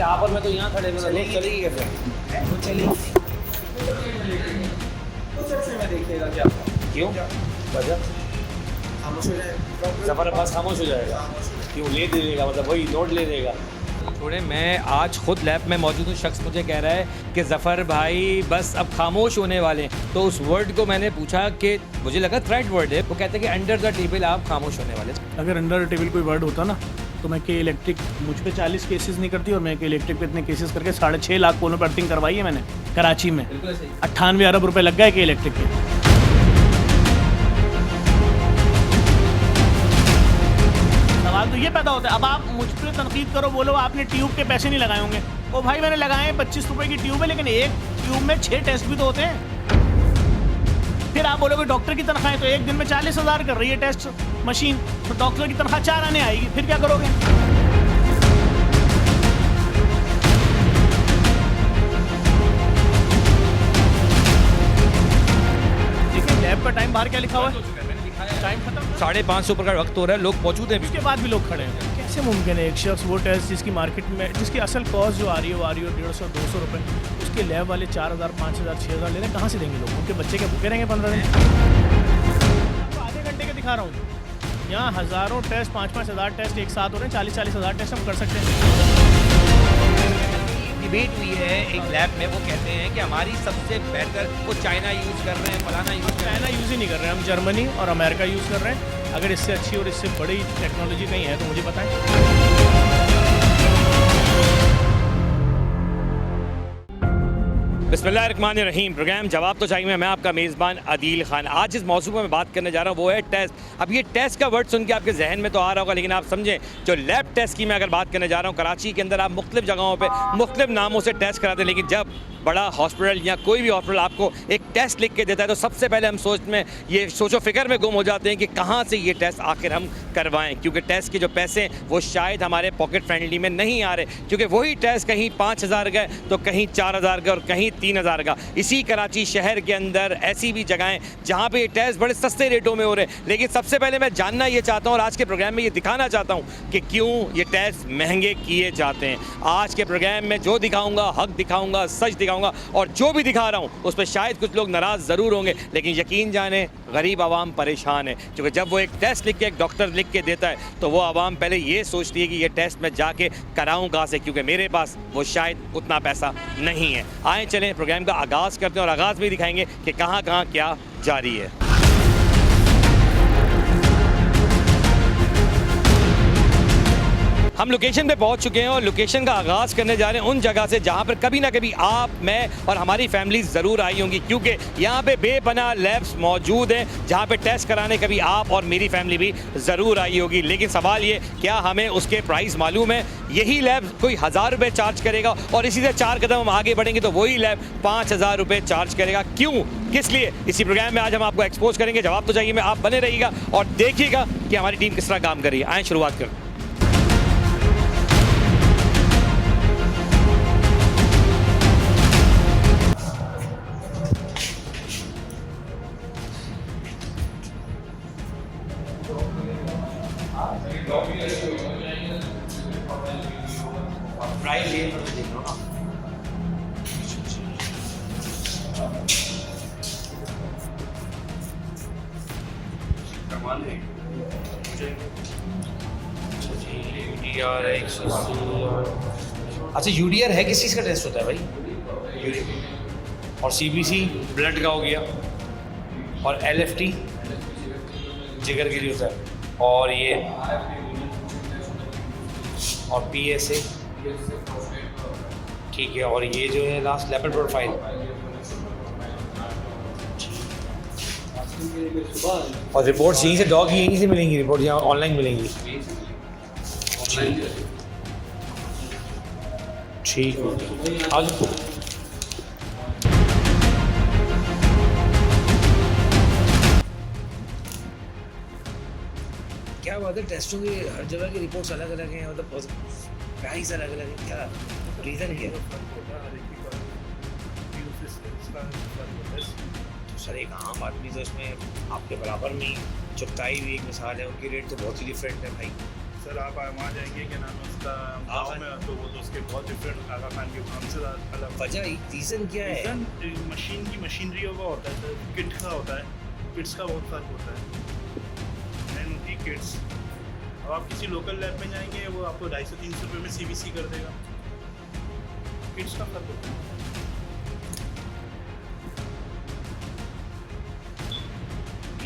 अरे आप और मैं तो यहाँ खड़े हैं, रोड चलेगी कैसे? वो चलेगी तो में देखिएगा क्या क्यों वजह खामोश हो जाएगा, ज़फ़र अब्बास खामोश हो जाएगा, क्यों ले दे देगा, मतलब वही नोट ले देगा। थोड़े मैं आज खुद लैब में मौजूद हूँ, शख्स मुझे कह रहा है कि ज़फ़र भाई बस अब खामोश होने वाले हैं। तो उस वर्ड को मैंने पूछा कि मुझे लगा थ्रेट वर्ड है, वो कहते हैं कि अंडर द टेबल आप खामोश होने वाले। अगर अंडर द टेबल कोई वर्ड होता ना तो मैं के इलेक्ट्रिक मुझ पे 40 केसेस नहीं करती, और मैं के इलेक्ट्रिक पे इतने केसेस करके 6.5 लाख कोनों पर अर्थिंग करवाई है मैंने कराची में। 98 अरब रुपए लग गए के इलेक्ट्रिक के। सवाल तो ये पैदा होता है, अब आप मुझ पर तनकीद करो, बोलो आपने ट्यूब के पैसे नहीं लगाए होंगे। ओ भाई मैंने लगाए हैं, 25 रुपए की ट्यूब है, लेकिन एक ट्यूब में 6 टेस्ट भी तो होते हैं। फिर आप बोलोगे डॉक्टर की तनख्वाह तो एक दिन में 40,000 कर रही है टेस्ट मशीन, तो डॉक्टर की तनख्वाह 4 आने आएगी, फिर क्या करोगे? देखिए लैब का टाइम बाहर क्या लिखा हुआ है, टाइम खत्म, 550 ऊपर का वक्त हो रहा है, लोग मौजूद हैं, उसके बाद भी लोग खड़े हैं। कैसे मुमकिन है एक शख्स वो टेस्ट जिसकी मार्केट में जिसकी असल कॉस्ट जो आ रही है वो 150-200 रुपये, उसके लैब वाले 4,000 5,000 6,000 ले रहे हैं, कहाँ से देंगे लोग? उनके बच्चे के भूखे रहेंगे 15 दिन? तो आधे घंटे के दिखा रहा हूँ, यहाँ हज़ारों टेस्ट 5-5 हज़ार टेस्ट एक साथ हो रहे हैं, 40-40 हज़ार टेस्ट हम कर सकते हैं। डिबेट हुई है एक लैब में, वो कहते हैं कि हमारी सबसे बेहतर वो चाइना यूज़ कर रहे हैं, फलाना यूज़ कर रहे हैं। चाइना यूज़ ही नहीं कर रहे हैं, हम जर्मनी और अमेरिका यूज़ कर रहे हैं। अगर इससे अच्छी और इससे बड़ी टेक्नोलॉजी कहीं है तो मुझे बताएं। बिस्मिल्लाहिर्रहमानिर्रहीम। प्रोग्राम जवाब तो चाहिए, मैं आपका मेज़बान आदिल खान। आज जिस मौजू पर मैं बात करने जा रहा हूँ वो है टेस्ट। अब ये टेस्ट का वर्ड सुन के आपके जहन में तो आ रहा होगा, लेकिन आप समझें जो लैब टेस्ट की मैं अगर बात करने जा रहा हूँ, कराची के अंदर आप मुख्तलिफ जगहों पर मुख्तलिफ नामों से टेस्ट कराते हैं, लेकिन जब बड़ा हॉस्पिटल या कोई भी हॉस्पिटल आपको एक टेस्ट लिख के देता है तो सबसे पहले हम ये सोचो फिक्र में गुम हो जाते हैं कि कहाँ से ये टेस्ट आखिर हम करवाएं, क्योंकि टेस्ट के जो पैसे वो शायद हमारे पॉकेट फ्रेंडली में नहीं आ रहे, क्योंकि वही टेस्ट कहीं 5,000 गए तो कहीं 4,000 का और कहीं 3,000 का। इसी कराची शहर के अंदर ऐसी भी जगहें जहाँ पे ये टेस्ट बड़े सस्ते रेटों में हो रहे हैं। लेकिन सबसे पहले मैं जानना ये चाहता हूँ और आज के प्रोग्राम में ये दिखाना चाहता हूँ कि क्यों ये टेस्ट महंगे किए जाते हैं। आज के प्रोग्राम में जो दिखाऊँगा हक दिखाऊँगा, सच दिखाऊँगा, और जो भी दिखा रहा हूँ उस पर शायद कुछ लोग नाराज़ ज़रूर होंगे, लेकिन यकीन जाने गरीब आवाम परेशान है, क्योंकि जब वो एक टेस्ट लिख के एक डॉक्टर लिख के देता है तो वो आवाम पहले ये सोचती है कि ये टेस्ट मैं जाके कराऊँ कहाँ से, क्योंकि मेरे पास वो शायद उतना पैसा नहीं है। आए चलें प्रोग्राम का आगाज़ करते हैं और आगाज़ में दिखाएंगे कि कहाँ कहाँ क्या जारी है। हम लोकेशन पे पहुंच चुके हैं और लोकेशन का आगाज़ करने जा रहे हैं उन जगह से जहां पर कभी ना कभी आप, मैं और हमारी फैमिली ज़रूर आई होंगी, क्योंकि यहां पे बेपनाह लैब्स मौजूद हैं जहां पे टेस्ट कराने कभी आप और मेरी फैमिली भी ज़रूर आई होगी। लेकिन सवाल ये, क्या हमें उसके प्राइस मालूम है? यही लैब कोई 1,000 रुपये चार्ज करेगा और इसी से 4 कदम हम आगे बढ़ेंगे तो वही लैब 5,000 रुपये चार्ज करेगा। क्यों, किस लिए? इसी प्रोग्राम में आज हम आपको एक्सपोज करेंगे। जवाब तो चाहिए में आप बने रहिएगा और देखिएगा कि हमारी टीम किस तरह काम कर रही है। आए शुरुआत करें। अच्छा, यूडीआर है किस चीज़ का टेस्ट होता है भाई? और सीबीसी ब्लड का हो गया, और एलएफटी जिगर के लिए होता है, और ये और पीएसए, ठीक है, और ये जो है लास्ट लिपिड प्रोफाइल। और रिपोर्ट्स यहीं से डॉग यहीं से मिलेंगी, रिपोर्ट यहाँ ऑनलाइन मिलेंगी? ठीक है, आज क्या बात है, टेस्टों की हर जगह की रिपोर्ट्स अलग अलग हैं, मतलब प्राइस अलग अलग है, क्या रीज़न क्या है? तो सर एक आम आदमी तो इसमें आपके बराबर में चुगताई भी एक मिसाल है, उनकी रेट तो बहुत ही डिफरेंट है भाई। सर आप वहाँ जाएंगे क्या नाम है उसका गाँव में, तो वो तो उसके बहुत डिफरेंट आगा खान के हमसे अलग। वजह रीज़न क्या है? रीज़न मशीन की मशीनरियों का होता है सर, किट का होता है, किट्स का बहुत फ़र्क होता है। मैन होती है किट्स। अब आप किसी लोकल लैब में जाएंगे वो आपको 250-300 रुपये में CBC कर देगा। किट्स का फ़र्क होता है।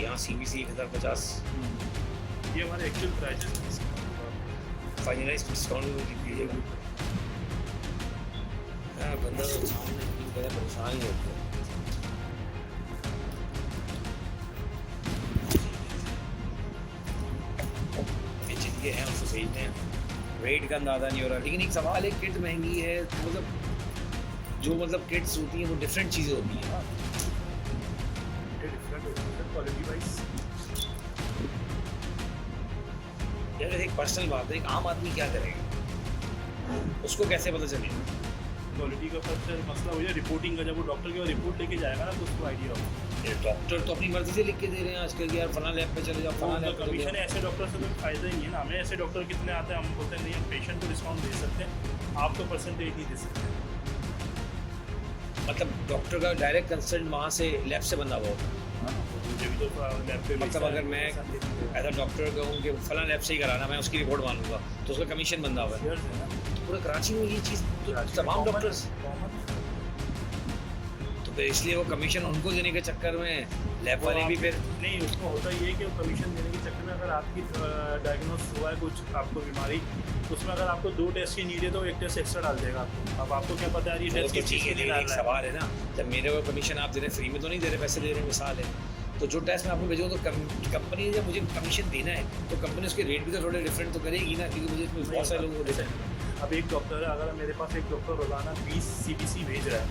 यहाँ CBC 1050 ये हमारे एक्चुअल प्राइसेस फाइनलाइज डिस्काउंट दीजिएगा। हाँ, बंदा तो सामने परेशान ही होता है। ये जिनके हैं उसको भेजते हैं, रेट का अंदाज़ा नहीं हो रहा। लेकिन एक सवाल है, किट महंगी है तो मतलब जो मतलब किट्स होती हैं वो डिफरेंट चीज़ें होती हैं। डिफरेंट होती है क्वालिटी वाइज। यार एक पर्सनल बात है, एक आम आदमी क्या करेगा, उसको कैसे पता चलेगा? क्वालिटी का फर्क है, मसला हो जाए रिपोर्टिंग का। जब वो डॉक्टर के पास रिपोर्ट लेके जाएगा ना तो उसको आइडिया होगा। ये डॉक्टर तो अपनी मर्जी से लिख के दे रहे हैं आजकल कि यार फला लैब पे चले जाओ, फला लैब पे कमीशन ऐसे डॉक्टर से कोई फायदा ही नहीं है ना। हमें ऐसे डॉक्टर कितने आते हैं, हम बोलते हैं नहीं हम पेशेंट को डिस्काउंट दे सकते हैं, आपको परसेंटेज नहीं दे सकते। मतलब डॉक्टर का डायरेक्ट कंसल्ट वहाँ से लैब से बंदा हुआ होता है। मुझे भी तो लैब पे मतलब अगर मैं एज अ डॉक्टर कहूँ कि फला लैब से ही कराना, मैं उसकी रिपोर्ट मानूंगा तो उसका कमीशन बंदा हुआ है। पूरे कराची में ये चीज़ तो तमाम डॉक्टर्स, तो फिर इसलिए वो कमीशन उनको देने के चक्कर में लैब वाले भी फिर नहीं, उसको होता ये है कि वो कमीशन देने के चक्कर में अगर आपकी डायग्नोस हुआ है कुछ आपको बीमारी, तो उसमें अगर आपको 2 टेस्ट की नीड है तो 1 टेस्ट एक्स्ट्रा डाल देगा आपको। अब आपको क्या पता है ये टेस्ट ठीक है, लेकिन एक सवाल है ना, जब मेरे को कमीशन आप दे रहे हैं, फ्री में तो नहीं दे रहे, पैसे दे रहे हैं, मिसाल है, तो जो टेस्ट मैं आपको भेजूँगा तो कंपनी जब मुझे कमीशन देना है तो कंपनी उसके रेट भी तो थोड़े डिफरेंट तो करेगी ना, क्योंकि मुझे बहुत सारे लोगों को देते हैं। अब एक डॉक्टर है, अगर मेरे पास एक डॉक्टर रोजाना 20 CBC भेज रहा है,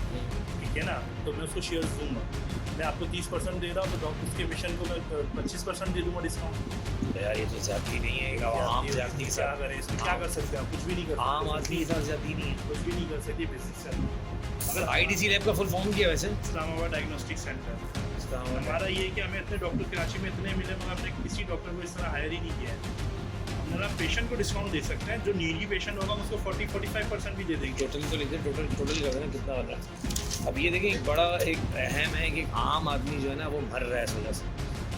ठीक है ना, तो मैं उसको शेयर दूंगा। मैं आपको 30% दे रहा हूँ तो उसके मिशन को मैं 25% दे दूंगा डिस्काउंट। यार ये तो ज्यादती नहीं है, एक आम ज्यादती क्या करें इसमें, क्या कर सकते हैं आप? कुछ भी नहीं कर सकते। आम आदमी के साथ ज्यादती नहीं है, कुछ भी नहीं कर सकते बिजनेस से। अगर IDC लैब का फुल फॉर्म किया वैसे इस्लामाबाद डायग्नोस्टिक सेंटर। हमारा ये है कि हमें इतने डॉक्टर कराची में इतने मिले, मगर हमने किसी डॉक्टर को इस तरह हायर ही नहीं किया है। हमारा पेशेंट को डिस्काउंट दे सकते हैं, जो नीडी पेशेंट होगा उसको 40-45% भी दे देंगे। टोटल तो लिखते टोटल कर देना कितना वाला है। अब ये देखिए एक बड़ा एक अहम है कि आम आदमी जो है ना वो मर रहा है इस वजह से।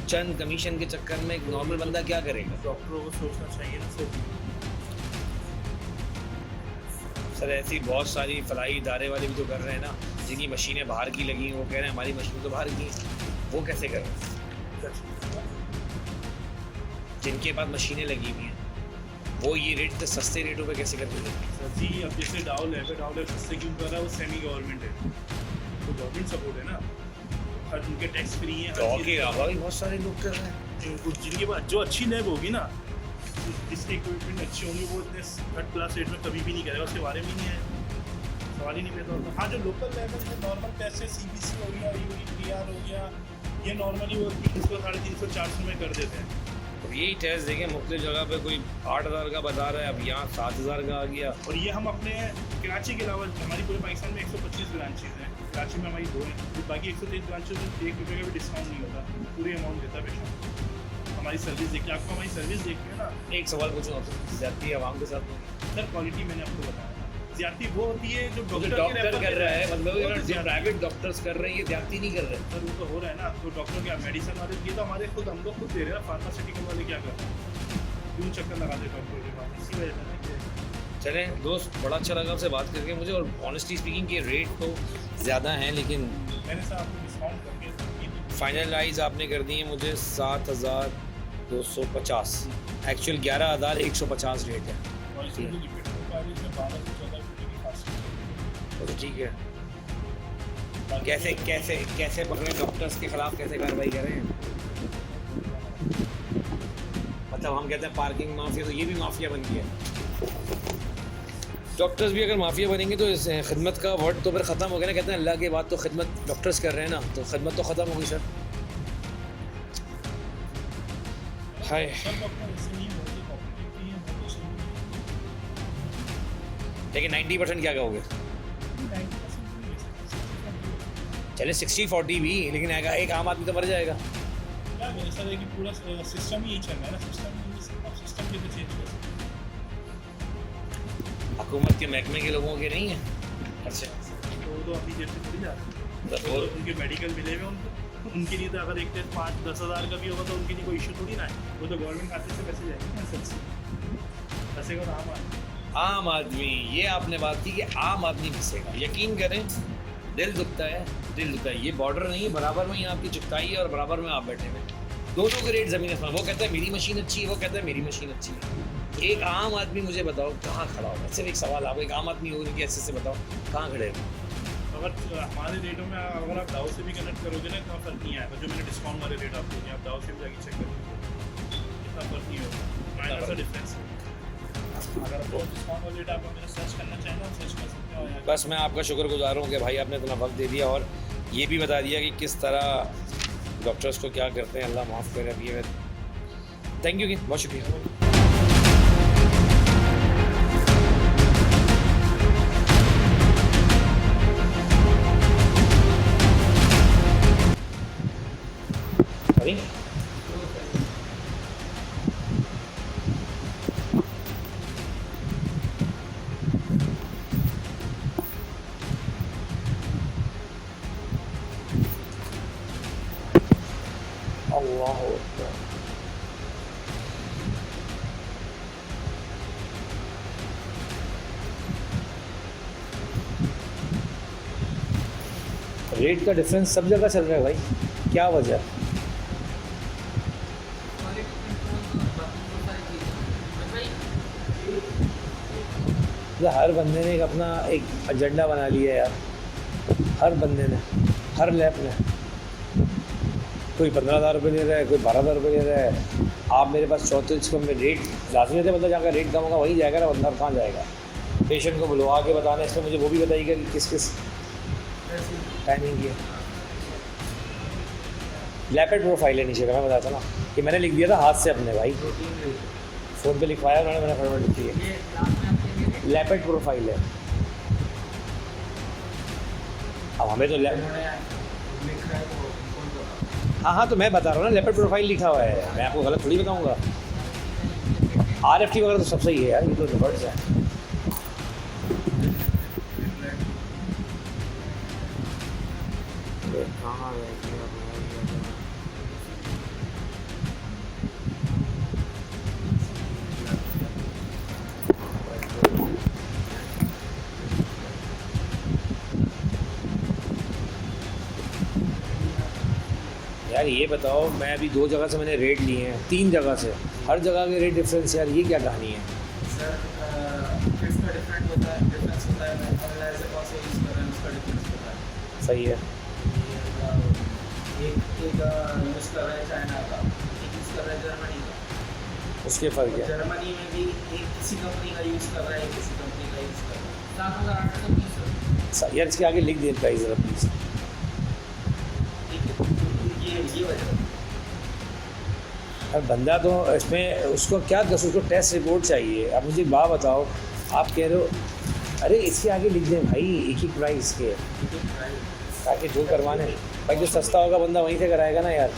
चंद कमीशन के चक्कर में एक नॉर्मल बंदा क्या करेगा? डॉक्टरों को सोचना चाहिए ना सर ऐसी बहुत सारी फलाई इदारे वाले भी तो कर रहे हैं ना, जिनकी मशीनें बाहर की लगी हैं, वो कह रहे हैं हमारी मशीन तो बाहर की, वो कैसे कर रहे हैं? जिनके पास मशीनें लगी हुई हैं वो ये रेट तो सस्ते रेटों पे कैसे कर देते हैं? सर जी, अब जैसे डाउल है, डाउल सस्ते क्यों कर रहा है? वो सेमी गवर्नमेंट है, तो गवर्नमेंट सपोर्ट है ना, हर उनके टैक्स फ्री हैं। तो के अलावा भी बहुत सारे लोग कर रहे हैं। जिनके पास जो अच्छी लैब होगी ना, जिसके इक्विपमेंट अच्छी होंगी, वो इतने 3rd क्लास रेट में कभी भी नहीं करेगा, उसके बारे में नहीं है, सवाल ही नहीं पैदा होता। हाँ, जो लोकल लेवल में नॉर्मल टेस्ट है, CBC हो गया, URI हो गया, ये नॉर्मली वो 300, 350, 400 में कर देते हैं। तो यही टेस्ट देखें मुख्तलिफ जगह पे कोई 8000 का बता रहा है, अब यहाँ 7000 का आ गया। और ये हम अपने कराची के अलावा हमारी पूरे पाकिस्तान में 125 ब्रांचेज हैं, कराची में हमारी 2 हैं, बाकी 123 ब्रांचेज में ₹1 का भी डिस्काउंट नहीं होता, पूरी अमाउंट देता है पेशेंट। हमारी सर्विस देखिए, आपको हमारी सर्विस देखिए ना। एक सवाल पूछूँ आपसे, ज्यादती आवाम के साथ सर क्वालिटी मैंने आपको बताया, ज्यादती वो होती है जो डॉक्टर कर रहा है, मतलब जो प्राइवेट डॉक्टर्स कर रहे हैं ये ज्यादती नहीं कर रहे। सर वो तो हो रहा है ना, तो डॉक्टर क्या मेडिसिन वाले, ये तो हमारे खुद हम लोग खुद दे रहे हैं, फार्मास्यूटिकल वाले क्या कर रहे हैं, क्यों चक्कर लगा दे डॉक्टर के पास, इसी वजह से ना। चलें दोस्त, बड़ा अच्छा लगा आपसे बात करके मुझे, और ऑनेस्टली स्पीकिंग के रेट तो ज़्यादा हैं, लेकिन मैंने सर आपको डिस्काउंट करके फाइनलाइज आपने कर दिए मुझे 7250, एक्चुअल 11150 रेट है। तो ठीक है, कैसे कैसे कैसे पकड़े डॉक्टर्स के खिलाफ, कैसे कार्रवाई करें? मतलब हम कहते हैं पार्किंग माफिया, तो ये भी माफिया बन गया। डॉक्टर्स भी अगर माफिया बनेंगे तो इस खिदमत का वर्ड तो फिर ख़त्म हो गया ना। कहते हैं अल्लाह के बाद तो खिदमत डॉक्टर्स कर रहे हैं ना, तो खिदमत तो ख़त्म हो गई सर। हाय, लेकिन 90% क्या कहोगे? चले 60-40 भी, लेकिन एक आम आदमी तो मर जाएगा। क्या मेरे सर है कि पूरा सिस्टम ही चल रहा है ना, सिस्टम कैसे चेंज कर सकते हैं? हुकूमत के महकमे के लोगों के नहीं है? अच्छा, तो वो तो अपनी जेब से थोड़ी जाते हैं। तो और उनके मेडिकल मिले हुए उनको, उनके लिए तो अगर एक टेस्ट 5-10 हज़ार का भी होगा तो उनके लिए कोई इशू थोड़ी ना है। वो तो गवर्नमेंट खाते से पैसे जाएंगे ना सबसे, पैसे का नाम है। आम आदमी, ये आपने बात की कि आम आदमी फंसेगा। यकीन करें, दिल दुखता है, दिल दुखता है। ये बॉर्डर नहीं है, बराबर में ही आपकी चुगताई है और बराबर में आप बैठे हुए। दोनों के रेट ज़मीन आसमान। वो कहता है मेरी मशीन अच्छी है, वो कहता है मेरी मशीन अच्छी है। एक आम आदमी मुझे बताओ कहाँ खड़ा होगा? सिर्फ एक सवाल आपको, एक आम आदमी हो उनके ऐसे से बताओ कहाँ खड़े हो? अगर हमारे रेटों में अगर आप दाव से भी कनेक्ट करोगे ना, इतना फ़र्क नहीं आएगा। जो मैंने डिस्काउंट वाले रेट आपको दिए, आप दाव से भी जाके चेक करोगे, इतना फ़र्क नहीं होगा, माइनर सा डिफरेंस है। अगर आप डिस्काउंट वाले रेट आपको मेरे सर्च करना चाहें ना, सर्च कर सकते हो। बस मैं आपका शुक्रगुजार हूँ कि भाई आपने इतना वक्त दे दिया और ये भी बता दिया कि किस तरह डॉक्टर्स को क्या करते हैं। अल्लाह माफ़ करे। अभी थैंक यू, बहुत शुक्रिया। अरे अल्लाह अकबर। रेट का डिफरेंस सब जगह चल रहा है भाई, क्या वजह? हर बंदे ने एक अपना एक एजेंडा बना लिया है यार, हर बंदे ने, हर लैब ने। कोई 15,000 रुपये ले रहा है, कोई 12,000 रुपये ले रहा है। आप मेरे पास 34 को में रेट लाजमी थे, मतलब जहाँ का रेट कम होगा वहीं जाएगा ना बंदा, कहाँ जाएगा? पेशेंट को बुलवा के बताना। इसमें मुझे वो भी बताइएगा कि किस किस टाइमिंग की है। लैपेड प्रोफाइल है नीचे का, मैं बताता ना कि मैंने लिख दिया था हाथ से अपने भाई, फ़ोन पे लिखवाया उन्होंने, मैंने फटाफट लिख दिया। लैपेड प्रोफाइल है। अब हमें तो हाँ, तो मैं बता रहा हूँ ना, लैपेड प्रोफाइल लिखा हुआ है, मैं आपको गलत थोड़ी बताऊँगा। RFT वगैरह तो सब सही है यार, ये तो रिवर्स है। यार ये बताओ, मैं अभी 2 जगह से मैंने रेट लिए हैं, 3 जगह से, हर जगह के रेट डिफरेंस। यार ये क्या कहानी है? सर फिक्स का डिफरेंस होता है, मैं एनालाइजर कौन सा यूज़ कर रहा हूँ उसका डिफरेंस होता है। सही है। एक यूज़ कर रहा है चाइना का, एक यूज़ कर रहा है जर्मनी का। उसके फ़र्क है। जर्मनी में भी एक किसी कंपनी का यूज़ कर रहा है, किसी कंपनी का यूज़ कर रहा है। 7,820 यार इसके आगे लिख दें प्राइस ज़रा प्लीज़। ये वजह अब बंदा तो इसमें उसको क्या कसूर, उसको टेस्ट रिपोर्ट चाहिए। अब मुझे बात बताओ, आप कह रहे हो अरे इसके आगे लिख दें भाई एक ही प्राइस के, ताकि जो करवाने भाई जो सस्ता होगा बंदा वहीं से कराएगा ना यार।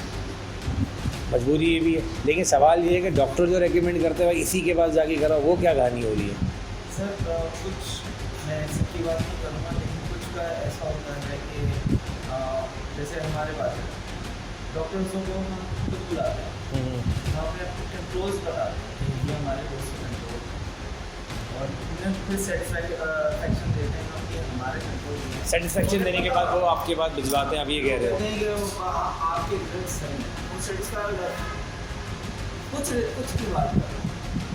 मजबूरी ये भी है, लेकिन सवाल ये है कि डॉक्टर जो रेकमेंड करते हैं भाई इसी के पास जाके कराओ, वो क्या कहानी हो रही है? सर कुछ मैं सबकी बात नहीं करूँगा, लेकिन कुछ का ऐसा होता है कि जैसे हमारे पास डॉक्टर्सों को हम खुद बुलाते हैं, हम अपने कंट्रोल्स बताते हैं, ये हमारे दोस्त कंट्रोल, और उन्हें खुद सेटिस्फैक्शन देते हैं हम कि हमारे कंट्रोल। सेटिस्फेक्शन देने के बाद वो आपके बाद भिजवाते हैं, आप ये कह रहे हो? कि आपके ड्रग्स हैं वो सेटिस्फाई हो जाते हैं, कुछ की बात करें।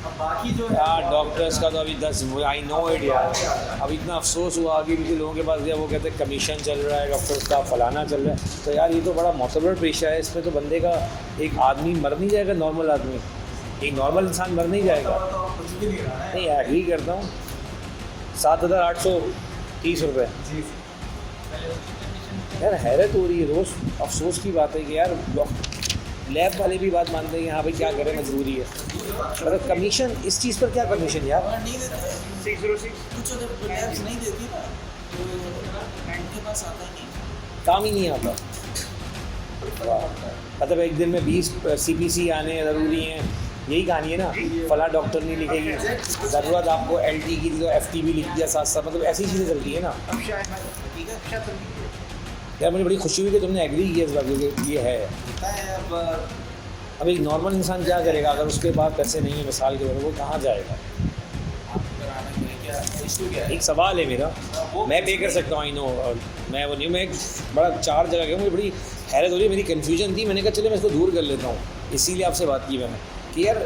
अब बाकी जो यार डॉक्टर्स का तो अभी 10 आई नो इट यार। अब इतना अफसोस हुआ, आगे भी लोगों के पास गया, वो कहते हैं कमीशन चल रहा है डॉक्टर्स का, फलाना चल रहा है। तो यार ये तो बड़ा मोतबर पेशा है, इसमें तो बंदे का एक आदमी मर नहीं जाएगा, नॉर्मल आदमी, एक नॉर्मल इंसान मर नहीं जाएगा। कुछ भी नहीं रहा है। नहीं एग्री करता हूँ। 7,830 रुपये यार, हैरत हो रही है रोज़। अफसोस की बात है कि यार लैब वाले भी बात मानते हैं कि हाँ भाई क्या करें, मजबूरी है। मतलब कमीशन, इस चीज़ पर क्या कमीशन यार? नहीं देते 606 कुछ अगर लैब्स नहीं देती ना तो बैंक के पास आता ही नहीं, काम ही नहीं आता। मतलब एक दिन में 20 CPC आने ज़रूरी हैं, यही कहानी है ना, फला डॉक्टर नहीं लिखेगी, ज़रूरत आपको LT की तो FT भी लिख दिया साथ साथ, मतलब ऐसी चीज़ें चलती है ना। यार मुझे बड़ी खुशी हुई कि तुमने एग्री किया इस बात कि ये है। अब एक नॉर्मल इंसान क्या करेगा अगर उसके पास पैसे नहीं है, मिसाल के तौर पर वो कहाँ जाएगा? एक सवाल है मेरा, मैं पे कर सकता हूँ, आई नो, मैं वो नहीं, मैं एक बड़ा 4 जगह गया, मुझे बड़ी हैरत हो रही है, मेरी कन्फ्यूजन थी, मैंने कहा चलो मैं इसको दूर कर लेता हूँ, इसीलिए आपसे बात की मैंने कि यार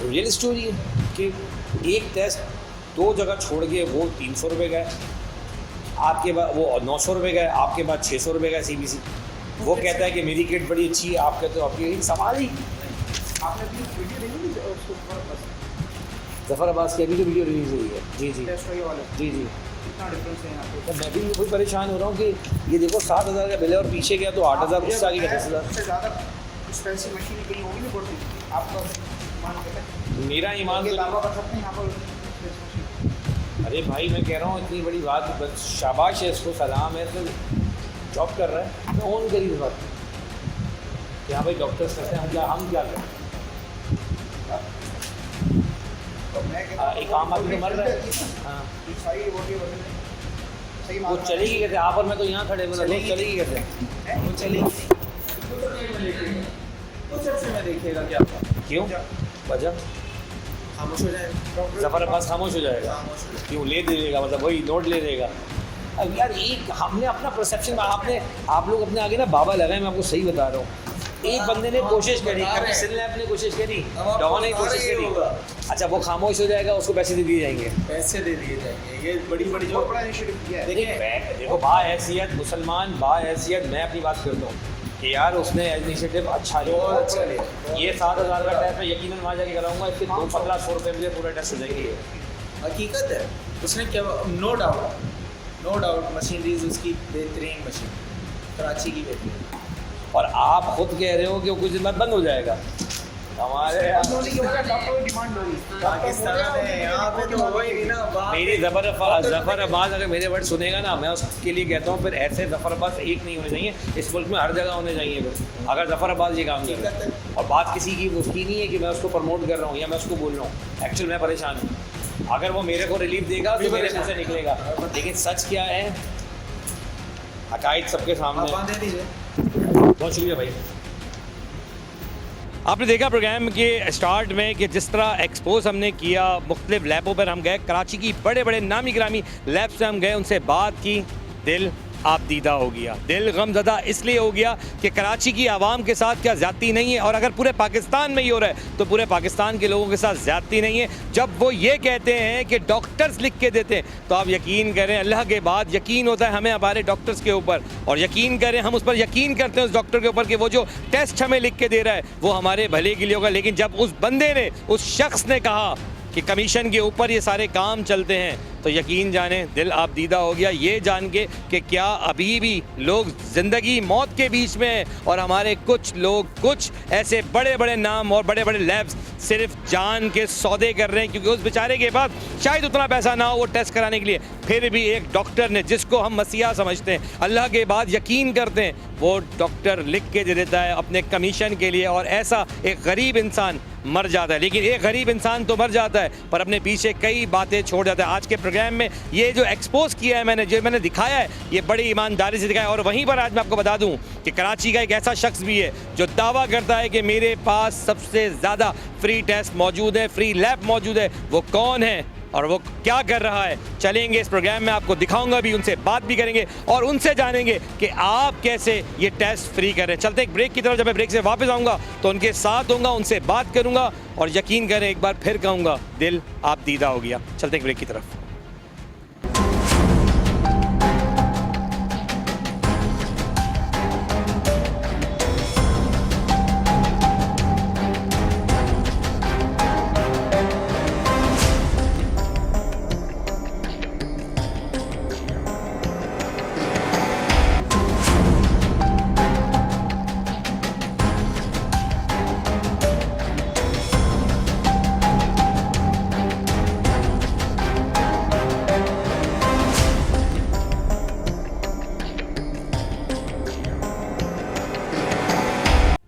रियल स्टोरी है कि एक टेस्ट 2 जगह छोड़ के वो 300 रुपये का है, आपके बाद वो 900 रुपये का है, आपके बाद 600 रुपये का है CBC। वो कहता है कि मेरी किट बड़ी अच्छी है, आप कहते हो आपकी, एक सवाल ही। ज़फ़र अब्बास की अभी जो वीडियो रिलीज़ हुई है, जी जी जी जी, तो मैं भी वही परेशान हो रहा हूँ कि ये देखो 7,000 का बिल है और पीछे गया तो 8,000, उससे आगे का 10,000। मेरा ईमान तो, अरे भाई मैं कह रहा हूँ इतनी बड़ी बात, बस शाबाश है, इसको सलाम है, तो जॉब कर रहा है, तो ऑन करी इस बात कि हाँ भाई डॉक्टर्स करते हैं, हम क्या करें? एक आम आदमी तो मर रहा है। हाँ, वो चलेगी कैसे? आप और मैं तो यहाँ खड़े, मतलब लोग चलेगी कैसे? वो चलेगी में देखिएगा क्या क्यों? वजह खामोश हो जाएगा, ज़फ़र अब्बास खामोश हो जाएगा, क्यों? ले दे देगा, मतलब वही नोट ले देगा। अब यार एक हमने अपना परसेप्शन, आप लोग अपने आगे ना बाबा लगाए, मैं आपको सही बता रहा हूँ। एक बंदे ने कोशिश करी, कपिल ने कोशिश करी, डॉन ने कोशिश करी, अच्छा वो खामोश हो जाएगा, उसको पैसे दे दिए जाएंगे, पैसे दे दिए जाएंगे। ये बड़ी जो बड़ा इनिशिएटिव किया है। देखो बाहैसियत मुसलमान, बाहैसियत मैं अपनी बात करता हूँ कि यार उसने इनिशिएटिव अच्छा लिया। ये 7,000 का टेस्ट मैं यकीनन वहाँ जाके कराऊंगा, इसके 1500 रुपये मुझे पूरा टेस्ट हो जाएंगे। हकीकत है, उसने क्या, नो डाउट मशीनरीज उसकी बेहतरीन मशीन, कराची की बेहतरीन, और आप खुद कह रहे हो कि वो कुछ दिन बाद बंद हो जाएगा। हमारे मेरी ज़फ़र अब्बास अगर मेरे वर्ड सुनेगा ना, मैं उसके लिए कहता हूँ फिर ऐसे ज़फ़र अब्बास एक नहीं होने चाहिए, इस मुल्क में हर जगह होने चाहिए फिर, अगर ज़फ़र अब्बास ये काम कर रहा है। और बात किसी की उसकी नहीं है कि मैं उसको प्रमोट कर रहा हूँ या मैं उसको बोल रहा हूँ, एक्चुअल मैं परेशान हूँ। अगर वो मेरे को रिलीफ देगा तो मेरे मुँह से निकलेगा, लेकिन सच क्या है, हकायत सबके सामने। बहुत शुक्रिया भाई। आपने देखा प्रोग्राम के स्टार्ट में कि जिस तरह एक्सपोज हमने किया, मुख्तलिफ लैबों पर हम गए, कराची की बड़े बड़े नामी गिरामी लैब से हम गए, उनसे बात की, दिल आपदीदा हो गया, दिल गमज़दा इसलिए हो गया कि कराची की आवाम के साथ क्या ज़्यादती नहीं है, और अगर पूरे पाकिस्तान में ही हो रहा है तो पूरे पाकिस्तान के लोगों के साथ ज़्यादती नहीं है। जब वो ये कहते हैं कि डॉक्टर्स लिख के देते हैं, तो आप यकीन करें, अल्लाह के बाद यकीन होता है हमें हमारे डॉक्टर्स के ऊपर, और यकीन करें हम उस पर यकीन करते हैं उस डॉक्टर के ऊपर कि वो जो टेस्ट हमें लिख के दे रहा है वो हमारे भले के लिए होगा। लेकिन जब उस बंदे ने, उस शख्स ने कहा कि कमीशन के ऊपर ये सारे काम चलते हैं, तो यकीन जाने दिल आपदीदा हो गया, ये जान के कि क्या अभी भी लोग ज़िंदगी मौत के बीच में हैं, और हमारे कुछ लोग, कुछ ऐसे बड़े बड़े नाम और बड़े बड़े लैब्स सिर्फ जान के सौदे कर रहे हैं, क्योंकि उस बेचारे के पास शायद उतना पैसा ना हो वो टेस्ट कराने के लिए, फिर भी एक डॉक्टर ने, जिसको हम मसीहा समझते हैं, अल्लाह के बाद यकीन करते हैं, वो डॉक्टर लिख के दे देता है अपने कमीशन के लिए, और ऐसा एक गरीब इंसान मर जाता है। लेकिन एक गरीब इंसान तो मर जाता है पर अपने पीछे कई बातें छोड़ जाता है। आज के प्रोग्राम में ये जो एक्सपोज किया है मैंने, जो मैंने दिखाया है, ये बड़ी ईमानदारी से दिखाया है। और वहीं पर आज मैं आपको बता दूं कि कराची का एक ऐसा शख्स भी है जो दावा करता है कि मेरे पास सबसे ज़्यादा फ्री टेस्ट मौजूद है, फ्री लैब मौजूद है। वो कौन है और वो क्या कर रहा है, चलेंगे इस प्रोग्राम में, आपको दिखाऊंगा भी, उनसे बात भी करेंगे और उनसे जानेंगे कि आप कैसे ये टेस्ट फ्री कर रहे हैं। चलते एक ब्रेक की तरफ, जब मैं ब्रेक से वापस आऊँगा तो उनके साथ होऊंगा, उनसे बात करूँगा, और यकीन करें एक बार फिर कहूँगा दिल आपदीदा हो गया। चलते एक ब्रेक की तरफ।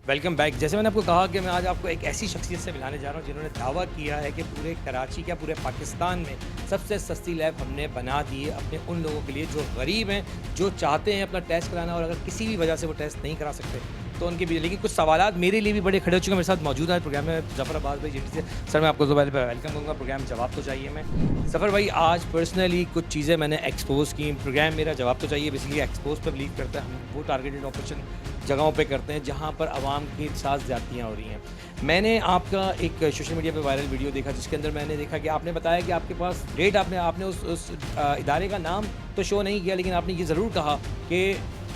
Welcome back. जैसे मैंने आपको कहा कि मैं आज आपको एक ऐसी शख्सियत से मिलाने जा रहा हूँ जिन्होंने दावा किया है कि पूरे कराची क्या पूरे पाकिस्तान में सबसे सस्ती लैब हमने बना दी है अपने उन लोगों के लिए जो गरीब हैं, जो चाहते हैं अपना टेस्ट कराना और अगर किसी भी वजह से वो टेस्ट नहीं करा सकते तो उनके भी। लेकिन कुछ सवालात मेरे लिए भी बड़े खड़े हो चुके हैं। मेरे साथ मौजूद है प्रोग्राम में ज़फ़र अब्बास भाई जीटी से। सर मैं आपको तो पहले वेलकम करूँगा प्रोग्राम जवाब तो चाहिए मैं। ज़फ़र भाई आज पर्सनली कुछ चीज़ें मैंने एक्सपोज़ की। प्रोग्राम मेरा जवाब तो चाहिए बेसिकली एक्सपोज पर बिलीव करता है। हम वो टारगेटेड ऑपरेशन जगहों पे करते हैं जहाँ पर आवाम के साथ ज़्यादतियाँ हो रही हैं। मैंने आपका एक सोशल मीडिया पे वायरल वीडियो देखा जिसके अंदर मैंने देखा कि आपने बताया कि आपके पास डेट आपने उस इदारे का नाम तो शो नहीं किया, लेकिन आपने ये ज़रूर कहा कि